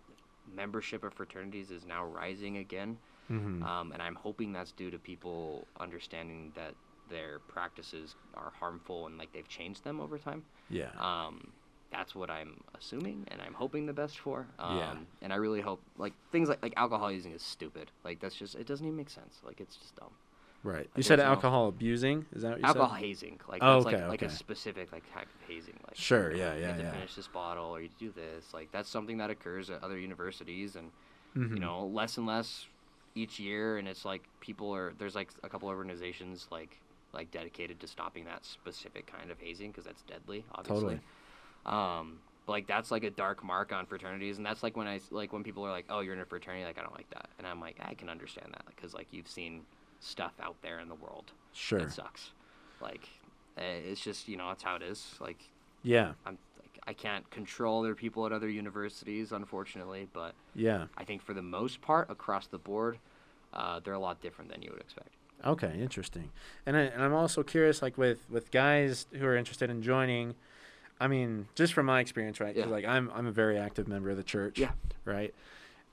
membership of fraternities is now rising again, and I'm hoping that's due to people understanding that their practices are harmful and they've changed them over time. Yeah. That's what I'm assuming, and I'm hoping the best for. And I really hope things like alcohol using is stupid. That's just, it doesn't even make sense. It's just dumb. Right. You Like, said there's no alcohol abusing. Is that what you alcohol said? hazing. Like Oh, that's okay, like a okay. specific like type of hazing. Like Sure. you know, Yeah. you Yeah. have to Yeah. finish this bottle or you do this. Like that's something that occurs at other universities and you Mm-hmm. know less and less each year. And it's like there's like a couple organizations like dedicated to stopping that specific kind of hazing because that's deadly, obviously. Totally. But like that's like a dark mark on fraternities, and that's like when people are like, "Oh, you're in a fraternity," like I don't like that, and I'm like, I can understand that because like you've seen stuff out there in the world Sure. that sucks. Like it's just that's how it is. Like Yeah. I can't control other people at other universities, unfortunately, but Yeah. I think for the most part across the board, they're a lot different than you would expect. Okay. Interesting. And I'm also curious, like with guys who are interested in joining. I mean, just from my experience, right? Because Yeah. like I'm a very active member of the church. Yeah. Right.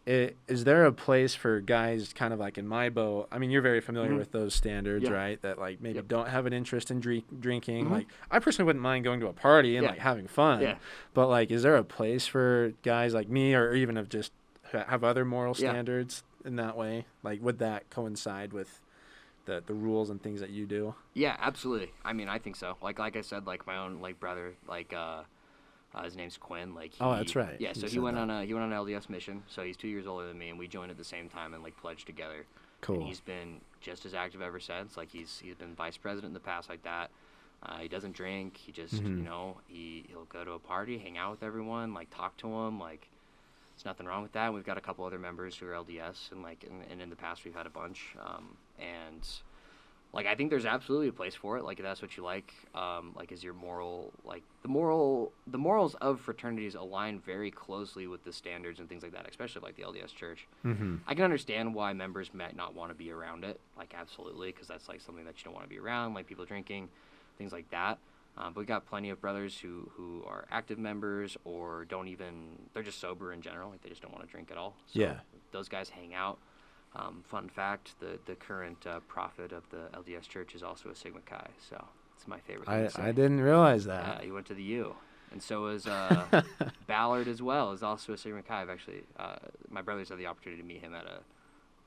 Is there a place for guys kind of like in my boat? I mean, you're very familiar with those standards, Yeah. right? That like maybe Yep. don't have an interest in drinking. Mhm. Like I personally wouldn't mind going to a party and Yeah. like having fun. Yeah. But like, is there a place for guys like me or even of just have other moral Yeah. standards in that way? Like, would that coincide with the rules and things that you do? Yeah, absolutely. I mean, I think so. Like I said, like my own like brother, like his name's Quinn. Like Oh, that's right. Yeah, You so he said went that. on an LDS mission. So he's 2 years older than me, and we joined at the same time and like pledged together. Cool. And he's been just as active ever since. Like he's been vice president in the past, like that. He doesn't drink. He just he'll go to a party, hang out with everyone, like talk to them. Like there's nothing wrong with that. We've got a couple other members who are LDS, and like and in the past we've had a bunch. And like I think there's absolutely a place for it. Like if that's what you like, is your moral like the morals of fraternities align very closely with the standards and things like that, especially like the LDS Church. Mm-hmm. I can understand why members might not want to be around it, like absolutely, because that's like something that you don't want to be around, like people drinking, things like that. But we got plenty of brothers who are active members or they're just sober in general, like they just don't want to drink at all. So Yeah. those guys hang out. Fun fact, the current prophet of the LDS Church is also a Sigma Chi, so it's my favorite thing to say. I didn't realize that. He went to the U. And so is Ballard as well, is also a Sigma Chi. I've actually, my brothers had the opportunity to meet him at a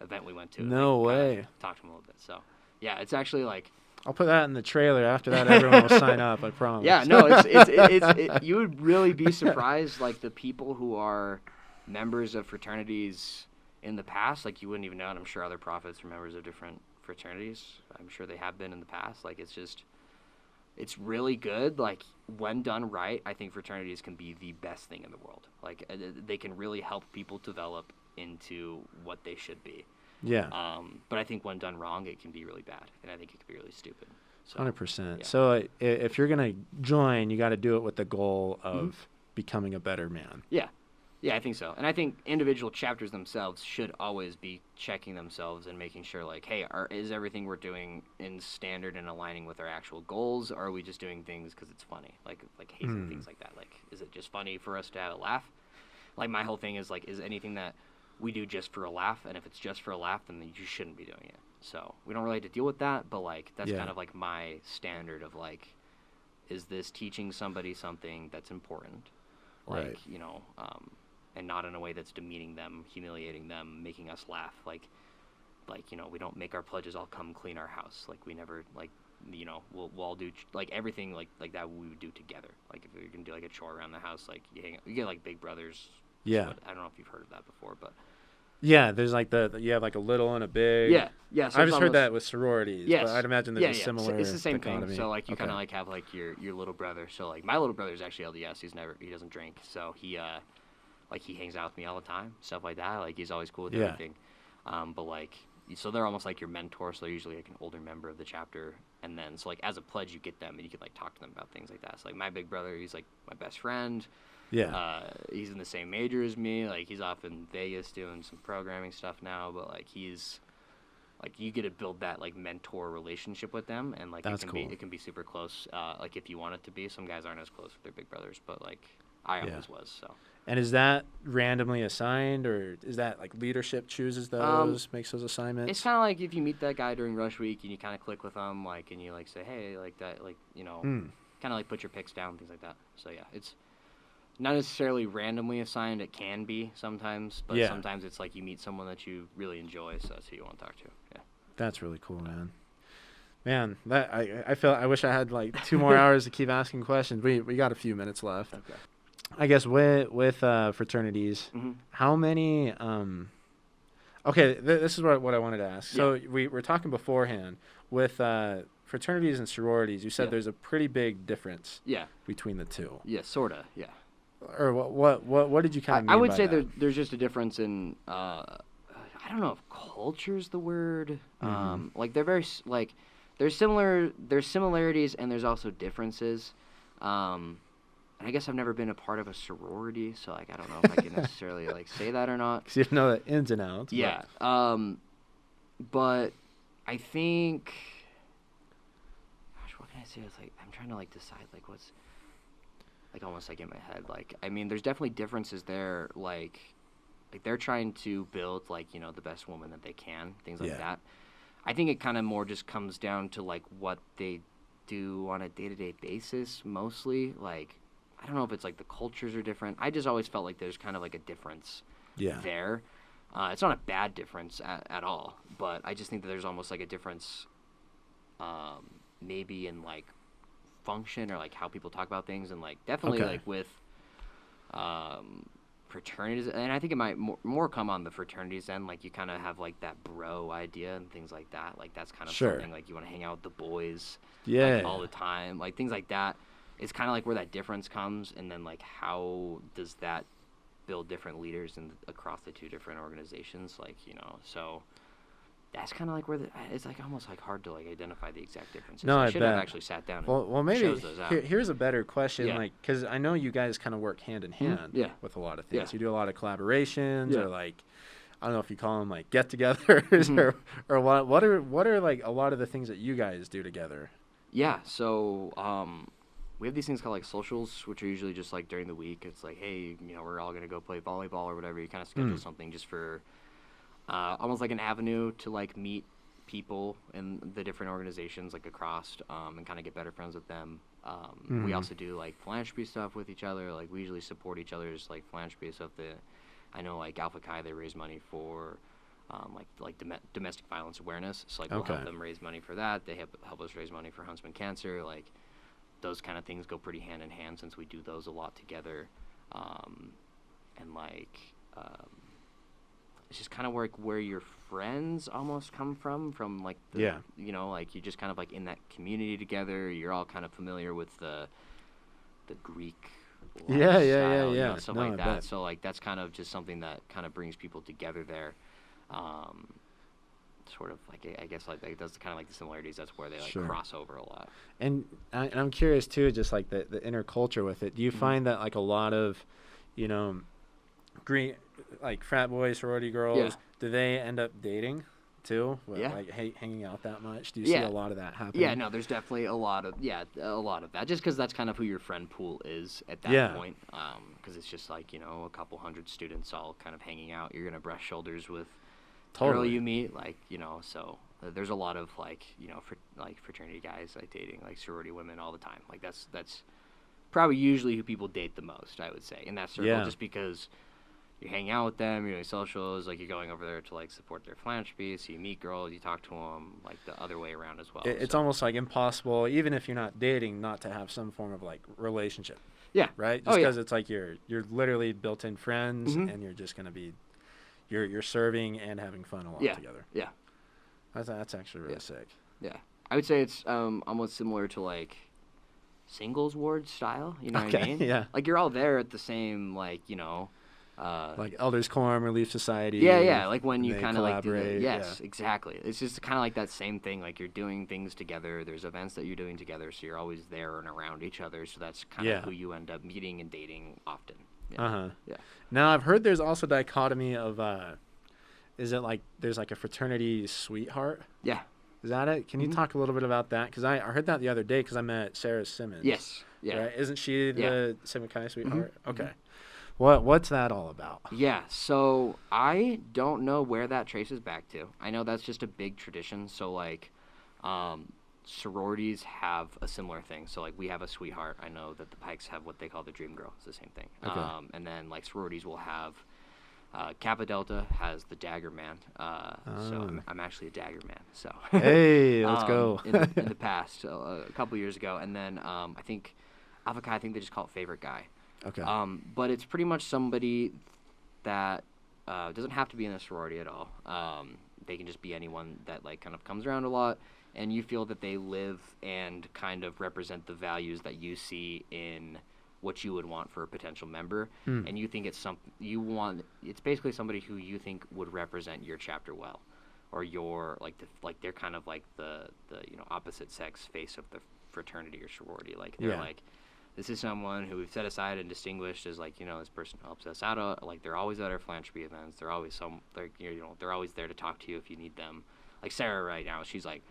event we went to. No way. Talked to him a little bit. So, yeah, it's actually like... I'll put that in the trailer. After that, everyone will sign up, I promise. Yeah, no, it's you would really be surprised, like, the people who are members of fraternities in the past, like, you wouldn't even know, and I'm sure other prophets are members of different fraternities. I'm sure they have been in the past. Like, it's really good. Like, when done right, I think fraternities can be the best thing in the world. Like, they can really help people develop into what they should be. Yeah. But I think when done wrong, it can be really bad, and I think it can be really stupid. So, 100%. yeah. So if you're going to join, you got to do it with the goal of becoming a better man. Yeah. Yeah, I think so. And I think individual chapters themselves should always be checking themselves and making sure, like, hey, is everything we're doing in standard and aligning with our actual goals, or are we just doing things because it's funny? Like hazing, things like that. Like, is it just funny for us to have a laugh? Like, my whole thing is, like, is anything that we do just for a laugh? And if it's just for a laugh, then you shouldn't be doing it. So we don't really have to deal with that, but, like, that's kind of, like, my standard of, like, is this teaching somebody something that's important? Like, Right. And not in a way that's demeaning them, humiliating them, making us laugh. Like, we don't make our pledges all come clean our house. Like, we never, like, we'll all do, like, everything like that we would do together. Like, if you're going to do, like, a chore around the house, like, you get, like, big brothers. Yeah. So I don't know if you've heard of that before, but. Yeah, there's, like, you have, like, a little and a big. Yeah. So I've just heard that with sororities. Yes. But I'd imagine there's a similar It's the same dichotomy. thing. So, like, you Okay. kind of, like, have, like, your little brother. So, like, my little brother is actually LDS. He doesn't drink. So, he hangs out with me all the time, stuff like that. Like, he's always cool with everything. But, like, so they're almost like your mentor. So they're usually, like, an older member of the chapter. And then, so, like, as a pledge, you get them and you can, like, talk to them about things like that. So, like, my big brother, he's, like, my best friend. Yeah. He's in the same major as me. Like, he's off in Vegas doing some programming stuff now. But, like, he's, like, you get to build that, like, mentor relationship with them. And, like, That's it cool. can be super close, like, if you want it to be. Some guys aren't as close with their big brothers. But, like, I always was, so. And is that randomly assigned, or is that, like, leadership chooses those, makes those assignments? It's kind of like if you meet that guy during rush week and you kind of click with them, like, and you, like, say, hey, like, that, like, kind of, like, put your picks down, things like that. So, yeah, it's not necessarily randomly assigned. It can be sometimes, but sometimes it's like you meet someone that you really enjoy, so that's who you want to talk to. Yeah. That's really cool, man. Man, that I feel I wish I had like 2 more hours to keep asking questions. We got a few minutes left. Okay. I guess with fraternities, Mm-hmm. how many okay, this is what I wanted to ask. So Yeah. we were talking beforehand with fraternities and sororities. You said Yeah. there's a pretty big difference Yeah. between the two. Yeah. Sorta. Yeah. Or what did you kind of mean I would by say that? there's just a difference in I don't know if culture's the word. Mhm. Like they're very like there's similar there's similarities and there's also differences. And I guess I've never been a part of a sorority, so like I don't know if I can necessarily like say that or not. 'Cause you know the ins and outs. Yeah. But I think gosh, what can I say? It's like I'm trying to like decide like what's like almost like in my head. Like I mean there's definitely differences there, like they're trying to build like, you know, the best woman that they can, things like Yeah. that. I think it kind of more just comes down to like what they do on a day-to-day basis mostly. Like I don't know if it's like the cultures are different. I just always felt like there's kind of like a difference Yeah. there. It's not a bad difference at all, but I just think that there's almost like a difference maybe in like function or like how people talk about things, and like definitely Okay. like with fraternities, and I think it might more come on the fraternities end. Like you kind of have like that bro idea and things like that. Like that's kind of Sure. something like you want to hang out with the boys Yeah. like all the time, like things like that. It's kind of like where that difference comes, and then like how does that build different leaders across the two different organizations, like, you know, so that's kind of like where it's like almost like hard to like identify the exact differences. No, I I should have bet. actually sat down and Well, maybe chose those out. here's a better question, Yeah. like, because I know you guys kind of work hand in hand Yeah. with a lot of Yeah. things. You do a lot of collaborations, Yeah. or like, I don't know if you call them like get-togethers, Mhm. or what are like a lot of the things that you guys do together? Yeah, so we have these things called like socials, which are usually just like during the week. It's like, hey, you know, we're all gonna go play volleyball or whatever. You kind of schedule something just for almost like an avenue to like meet people in the different organizations like across, and kind of get better friends with them. We also do like philanthropy stuff with each other. Like we usually support each other's like philanthropy. So if I know like Alpha Chi, they raise money for domestic violence awareness. So like we'll help them raise money for that. They help us raise money for Huntsman Cancer. Like those kind of things go pretty hand in hand since we do those a lot together. And like it's just kind of where your friends almost come from like the, you know, like you just kind of like in that community together. You're all kind of familiar with the Greek lifestyle, you know, stuff like that. Bet. So like that's kind of just something that kind of brings people together there. Sort of like I guess like that's kind of like the similarities. That's where they like cross over a lot. And I'm curious too, just like the inner culture with it. Do you find that like a lot of, you know, green like frat boys, sorority girls, do they end up dating too? Like hanging out that much? Do you see a lot of that happening? Yeah, no, there's definitely a lot of that. Just because that's kind of who your friend pool is at that point. Because it's just like, you know, a couple hundred students all kind of hanging out. You're gonna brush shoulders with girl you meet, like, you know. So there's a lot of like, you know, like fraternity guys like dating like sorority women all the time. Like that's probably usually who people date the most, I would say, in that circle, just because you hang out with them, you're doing socials, like you're going over there to like support their philanthropy, so you meet girls, you talk to them, like the other way around as well. It's almost like impossible, even if you're not dating, not to have some form of like relationship. Yeah. Right? Just because it's like you're literally built-in friends, and you're just gonna be you're serving and having fun a lot together. Yeah. That's actually really sick. Yeah. I would say it's almost similar to like singles ward style, you know what I mean? Yeah. Like you're all there at the same, like, you know, like Elders Quorum, Relief Society. Yeah, like when you kind of like do the, exactly. It's just kind of like that same thing. Like you're doing things together. There's events that you're doing together, so you're always there and around each other. So that's kind of who you end up meeting and dating often. Yeah. Now I've heard there's also dichotomy of, is it like there's like a fraternity sweetheart? Yeah. Is that it? Can you talk a little bit about that? Because I heard that the other day because I met Sarah Simmons. Yes. Yeah. Right? Isn't she the Sigma Chi sweetheart? Okay. What's that all about? Yeah, so I don't know where that traces back to. I know that's just a big tradition. So like, sororities have a similar thing. So like we have a sweetheart. I know that the Pikes have what they call the dream girl. It's the same thing. Okay. And then like sororities will have Kappa Delta has the Dagger Man, so I'm actually a Dagger Man. So hey, let's go. in the past, a couple years ago, and then I think Alpha Chi, I think they just call it favorite guy. Okay. But it's pretty much somebody that doesn't have to be in a sorority at all. They can just be anyone that like kind of comes around a lot, and you feel that they live and kind of represent the values that you see in what you would want for a potential member, and you think it's it's basically somebody who you think would represent your chapter well, or your they're kind of like the opposite sex face of the fraternity or sorority. Like they're like, this is someone who we've set aside and distinguished as like, this person helps us out. Like they're always at our philanthropy events. They're always they're always there to talk to you if you need them. Like Sarah right now, she's like,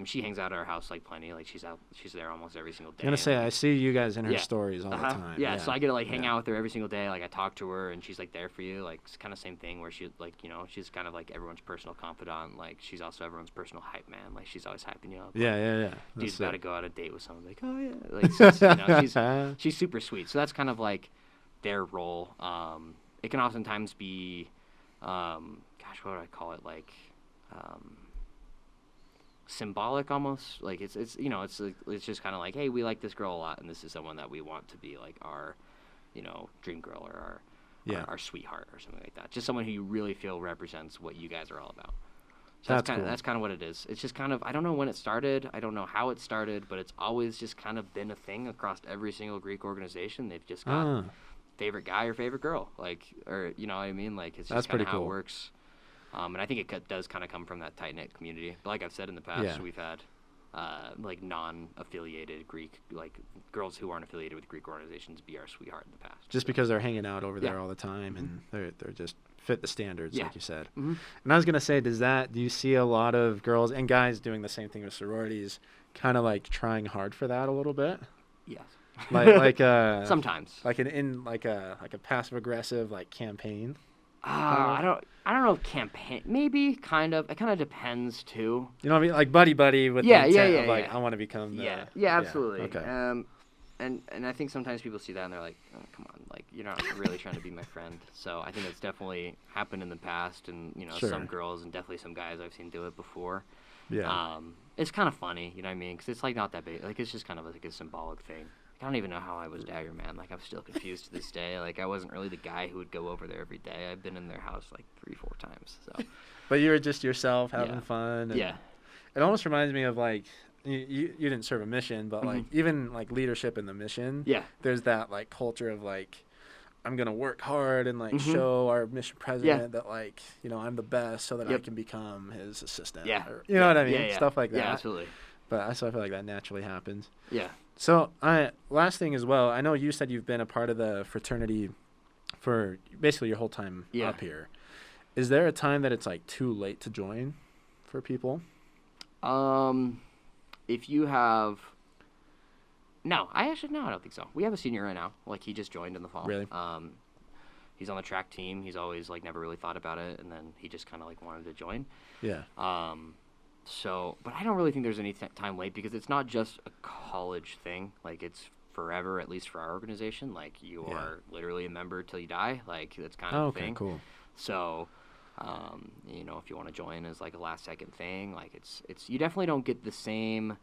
she hangs out at our house like plenty. Like she's there almost every single day. I'm gonna say I see you guys in her stories all the time. Yeah, so I get to like hang out with her every single day. Like I talk to her and she's like there for you. Like it's kind of same thing where she like she's kind of like everyone's personal confidant. Like she's also everyone's personal hype man. Like she's always hyping you up. Yeah. Dude's about to go on a date with someone. Like oh yeah, like she's super sweet. So that's kind of like their role. It can oftentimes be, what would I call it? Like. Symbolic almost, like it's just kind of like, hey, we like this girl a lot and this is someone that we want to be like our dream girl or our sweetheart or something like that, just someone who you really feel represents what you guys are all about. So that's kind of what it is. It's just kind of, I don't know when it started, I don't know how it started, but it's always just kind of been a thing across every single Greek organization. They've just got favorite guy or favorite girl, like, or you know what I mean, like it's just kind of how it works. And I think it does kind of come from that tight-knit community. But like I've said in the past, we've had like non-affiliated Greek, like girls who aren't affiliated with Greek organizations be our sweetheart in the past. Just because they're hanging out over there all the time and they're just fit the standards, like you said. Mm-hmm. And I was going to say, do you see a lot of girls and guys doing the same thing with sororities, kind of like trying hard for that a little bit? Yes. like sometimes. Like a passive-aggressive like campaign? I don't know if campaign, maybe kind of. It kind of depends too. You know what I mean? Like buddy with the intent of like I want to become the absolutely. Okay. And I think sometimes people see that and they're like, oh, come on, like you're not really trying to be my friend. So I think it's definitely happened in the past, and some girls and definitely some guys I've seen do it before. Yeah. It's kind of funny, you know what I mean? Because it's like not that big. Like it's just kind of like a symbolic thing. I don't even know how I was Dagger Man. Like, I'm still confused to this day. Like, I wasn't really the guy who would go over there every day. I've been in their house, like, 3-4 times, so. But you were just yourself, having fun. And it almost reminds me of, like, you didn't serve a mission, but, like, even, like, leadership in the mission. Yeah. There's that, like, culture of, like, I'm going to work hard and, like, show our mission president that, like, I'm the best so that I can become his assistant. Yeah. Or, you know what I mean? Yeah. Stuff like that. Yeah, absolutely. But I feel like that naturally happens. Yeah. So, last thing as well, I know you said you've been a part of the fraternity for basically your whole time up here. Is there a time that it's like too late to join for people? If you have, I don't think so. We have a senior right now. Like he just joined in the fall. Really? He's on the track team. He's always like never really thought about it, and then he just kind of like wanted to join. Yeah. So, but I don't really think there's any time late because it's not just a college thing. Like, it's forever, at least for our organization. Like, you are literally a member till you die. Like, that's kind of the thing. Cool. So, if you want to join as, like, a last-second thing, like, it's you definitely don't get the same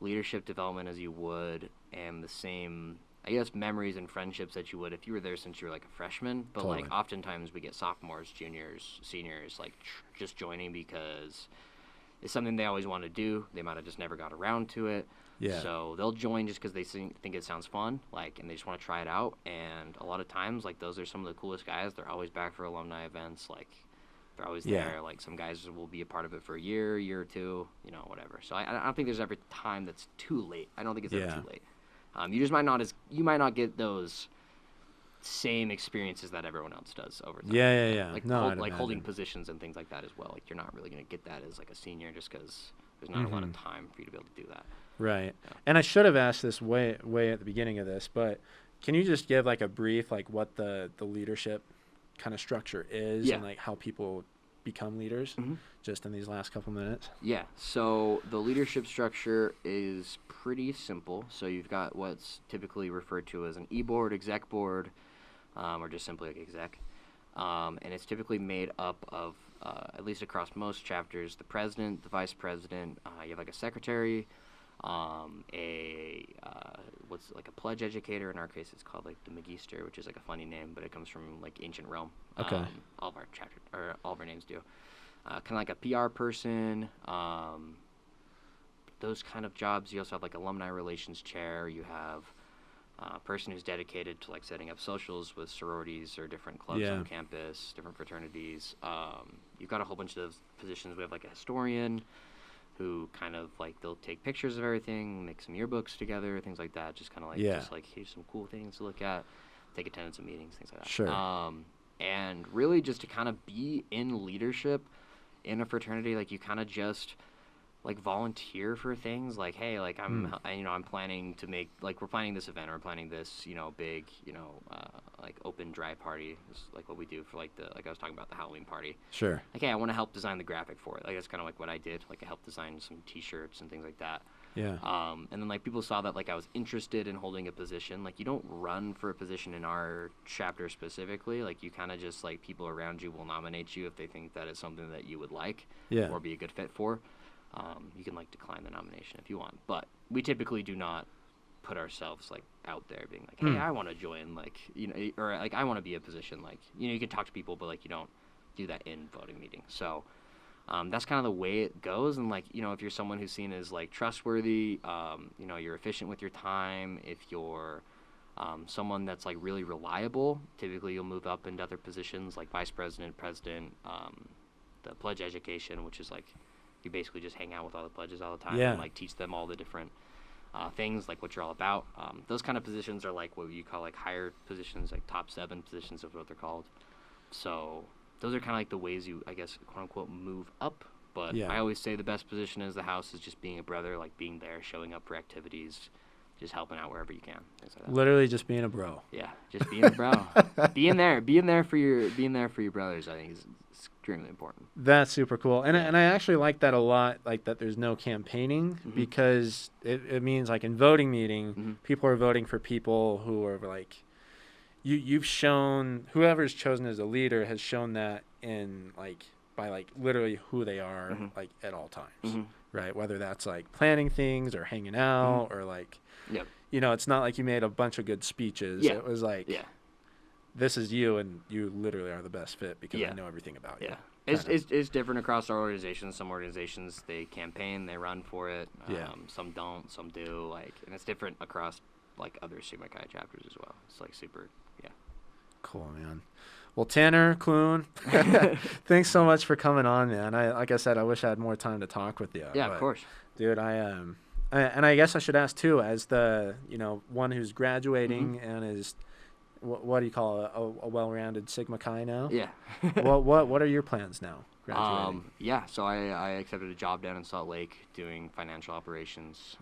leadership development as you would and the same, I guess, memories and friendships that you would if you were there since you were, like, a freshman. But, like, oftentimes we get sophomores, juniors, seniors, like, just joining because it's something they always want to do. They might have just never got around to it. Yeah. So they'll join just because they think it sounds fun, like, and they just want to try it out. And a lot of times, like, those are some of the coolest guys. They're always back for alumni events. Like, they're always there. Like, some guys will be a part of it for a year or two, whatever. So I don't think there's ever time that's too late. I don't think it's ever too late. You might not get those same experiences that everyone else does over time. Yeah. Like holding positions and things like that as well. Like you're not really going to get that as like a senior just because there's not a lot of time for you to be able to do that. Right. Yeah. And I should have asked this way at the beginning of this, but can you just give like a brief like what the leadership kind of structure is and like how people become leaders just in these last couple minutes? Yeah. So the leadership structure is pretty simple. So you've got what's typically referred to as an e-board, exec board, or just simply like exec. And it's typically made up of, at least across most chapters, the president, the vice president, you have like a secretary, what's like a pledge educator. In our case, it's called like the magister, which is like a funny name, but it comes from like ancient Rome. Okay. All of our chapter, or all of our names do. Kind of like a PR person, those kind of jobs. You also have like alumni relations chair. You have a person who's dedicated to like setting up socials with sororities or different clubs on campus, different fraternities. You've got a whole bunch of those positions. We have like a historian who kind of like, they'll take pictures of everything, make some yearbooks together, things like that. Just kind of like, just like, here's some cool things to look at, take attendance at meetings, things like that. Sure. And really just to kind of be in leadership in a fraternity, like you kind of just like volunteer for things, like, hey, like I'm planning to make, like, we're planning this event, or we're planning this, big, like open dry party, is like what we do for like like I was talking about the Halloween party. Sure. Like, hey, I want to help design the graphic for it. Like, that's kind of like what I did. Like, I helped design some T-shirts and things like that. Yeah. And then like people saw that like I was interested in holding a position. Like, you don't run for a position in our chapter specifically. Like, you kind of just like, people around you will nominate you if they think that is something that you would like or be a good fit for. You can like decline the nomination if you want, but we typically do not put ourselves like out there being like, hey, I want to join, like, or like I want to be a position, like, you can talk to people, but like you don't do that in voting meetings. So that's kind of the way it goes. And like, if you're someone who's seen as like trustworthy, you're efficient with your time, if you're someone that's like really reliable, typically you'll move up into other positions like vice president, president, the pledge education, which is like, you basically just hang out with all the pledges all the time and like teach them all the different things, like what you're all about. Those kind of positions are like what you call like higher positions, like top 7 positions of what they're called. So those are kind of like the ways you, I guess, quote unquote, move up. But I always say the best position is the house is just being a brother, like being there, showing up for activities, just helping out wherever you can. Things like that. Literally just being a bro. Yeah, just being a bro. being there for your brothers, I think is extremely important. That's super cool. And I actually like that a lot, like that there's no campaigning, because it means like in voting meeting, people are voting for people who are like, you've shown, whoever's chosen as a leader has shown that in like, by like literally who they are like at all times, right? Whether that's like planning things or hanging out or like, it's not like you made a bunch of good speeches. It was like, this is you, and you literally are the best fit because I know everything about you. It's different across our organizations. Some organizations, they campaign, they run for it. Some don't, some do. Like, and it's different across like other Sigma Chi chapters as well. It's like super, cool, man. Well, Tanner, McClune, thanks so much for coming on, man. Like I said, I wish I had more time to talk with you. Yeah, of course, dude. And I guess I should ask too, as the one who's graduating and is. What do you call a well-rounded Sigma Chi now? Yeah. What are your plans now? Graduating. So I accepted a job down in Salt Lake doing financial operations.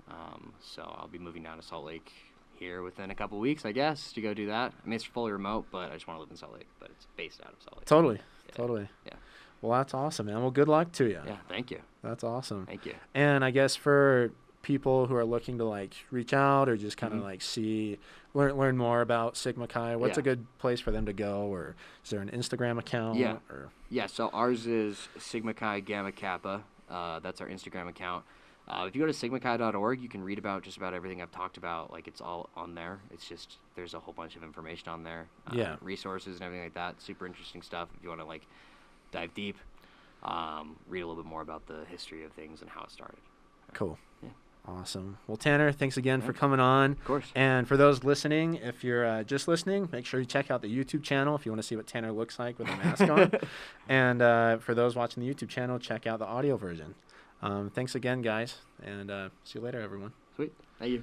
So I'll be moving down to Salt Lake here within a couple weeks, I guess, to go do that. I mean, it's fully remote, but I just want to live in Salt Lake. But it's based out of Salt Lake. Totally. Yeah. Well, that's awesome, man. Well, good luck to you. Yeah. Thank you. That's awesome. Thank you. And I guess for people who are looking to like reach out or just kind of like learn more about Sigma Chi, what's a good place for them to go, or is there an Instagram account? So ours is Sigma Chi Gamma Kappa. That's our Instagram account. If you go to sigmachi.org, you can read about just about everything I've talked about. Like, it's all on there. It's just, there's a whole bunch of information on there. Resources and everything like that. Super interesting stuff if you want to like dive deep, read a little bit more about the history of things and how it started. Cool. Yeah. Awesome. Well, Tanner, thanks again for coming on. Of course. And for those listening, if you're just listening, make sure you check out the YouTube channel if you want to see what Tanner looks like with a mask on. And for those watching the YouTube channel, check out the audio version. Thanks again, guys. And see you later, everyone. Sweet. Thank you.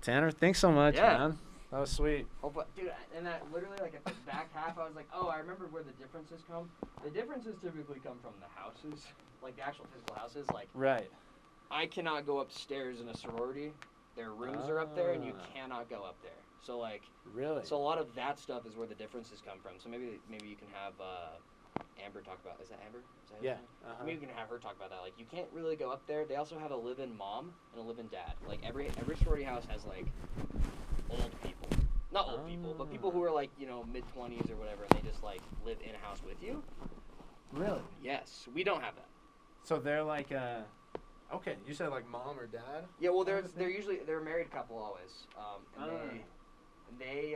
Tanner, thanks so much, man. That was sweet. Oh, but dude, and that literally, like at the back half, I was like, oh, I remember where the differences come. The differences typically come from the houses, like the actual physical houses. Like, right. I cannot go upstairs in a sorority. Their rooms are up there, and you cannot go up there. So like, really. So a lot of that stuff is where the differences come from. So maybe you can have Amber talk about. Is that Amber? Is that Maybe you can have her talk about that. Like, you can't really go up there. They also have a live-in mom and a live-in dad. Like every sorority house has like old people. Not old people, but people who are like, you know, mid-20s or whatever, and they just like live in a house with you. Really? Yes, we don't have that. So they're like okay, you said like mom or dad? Yeah, well, they're usually a married couple always, and they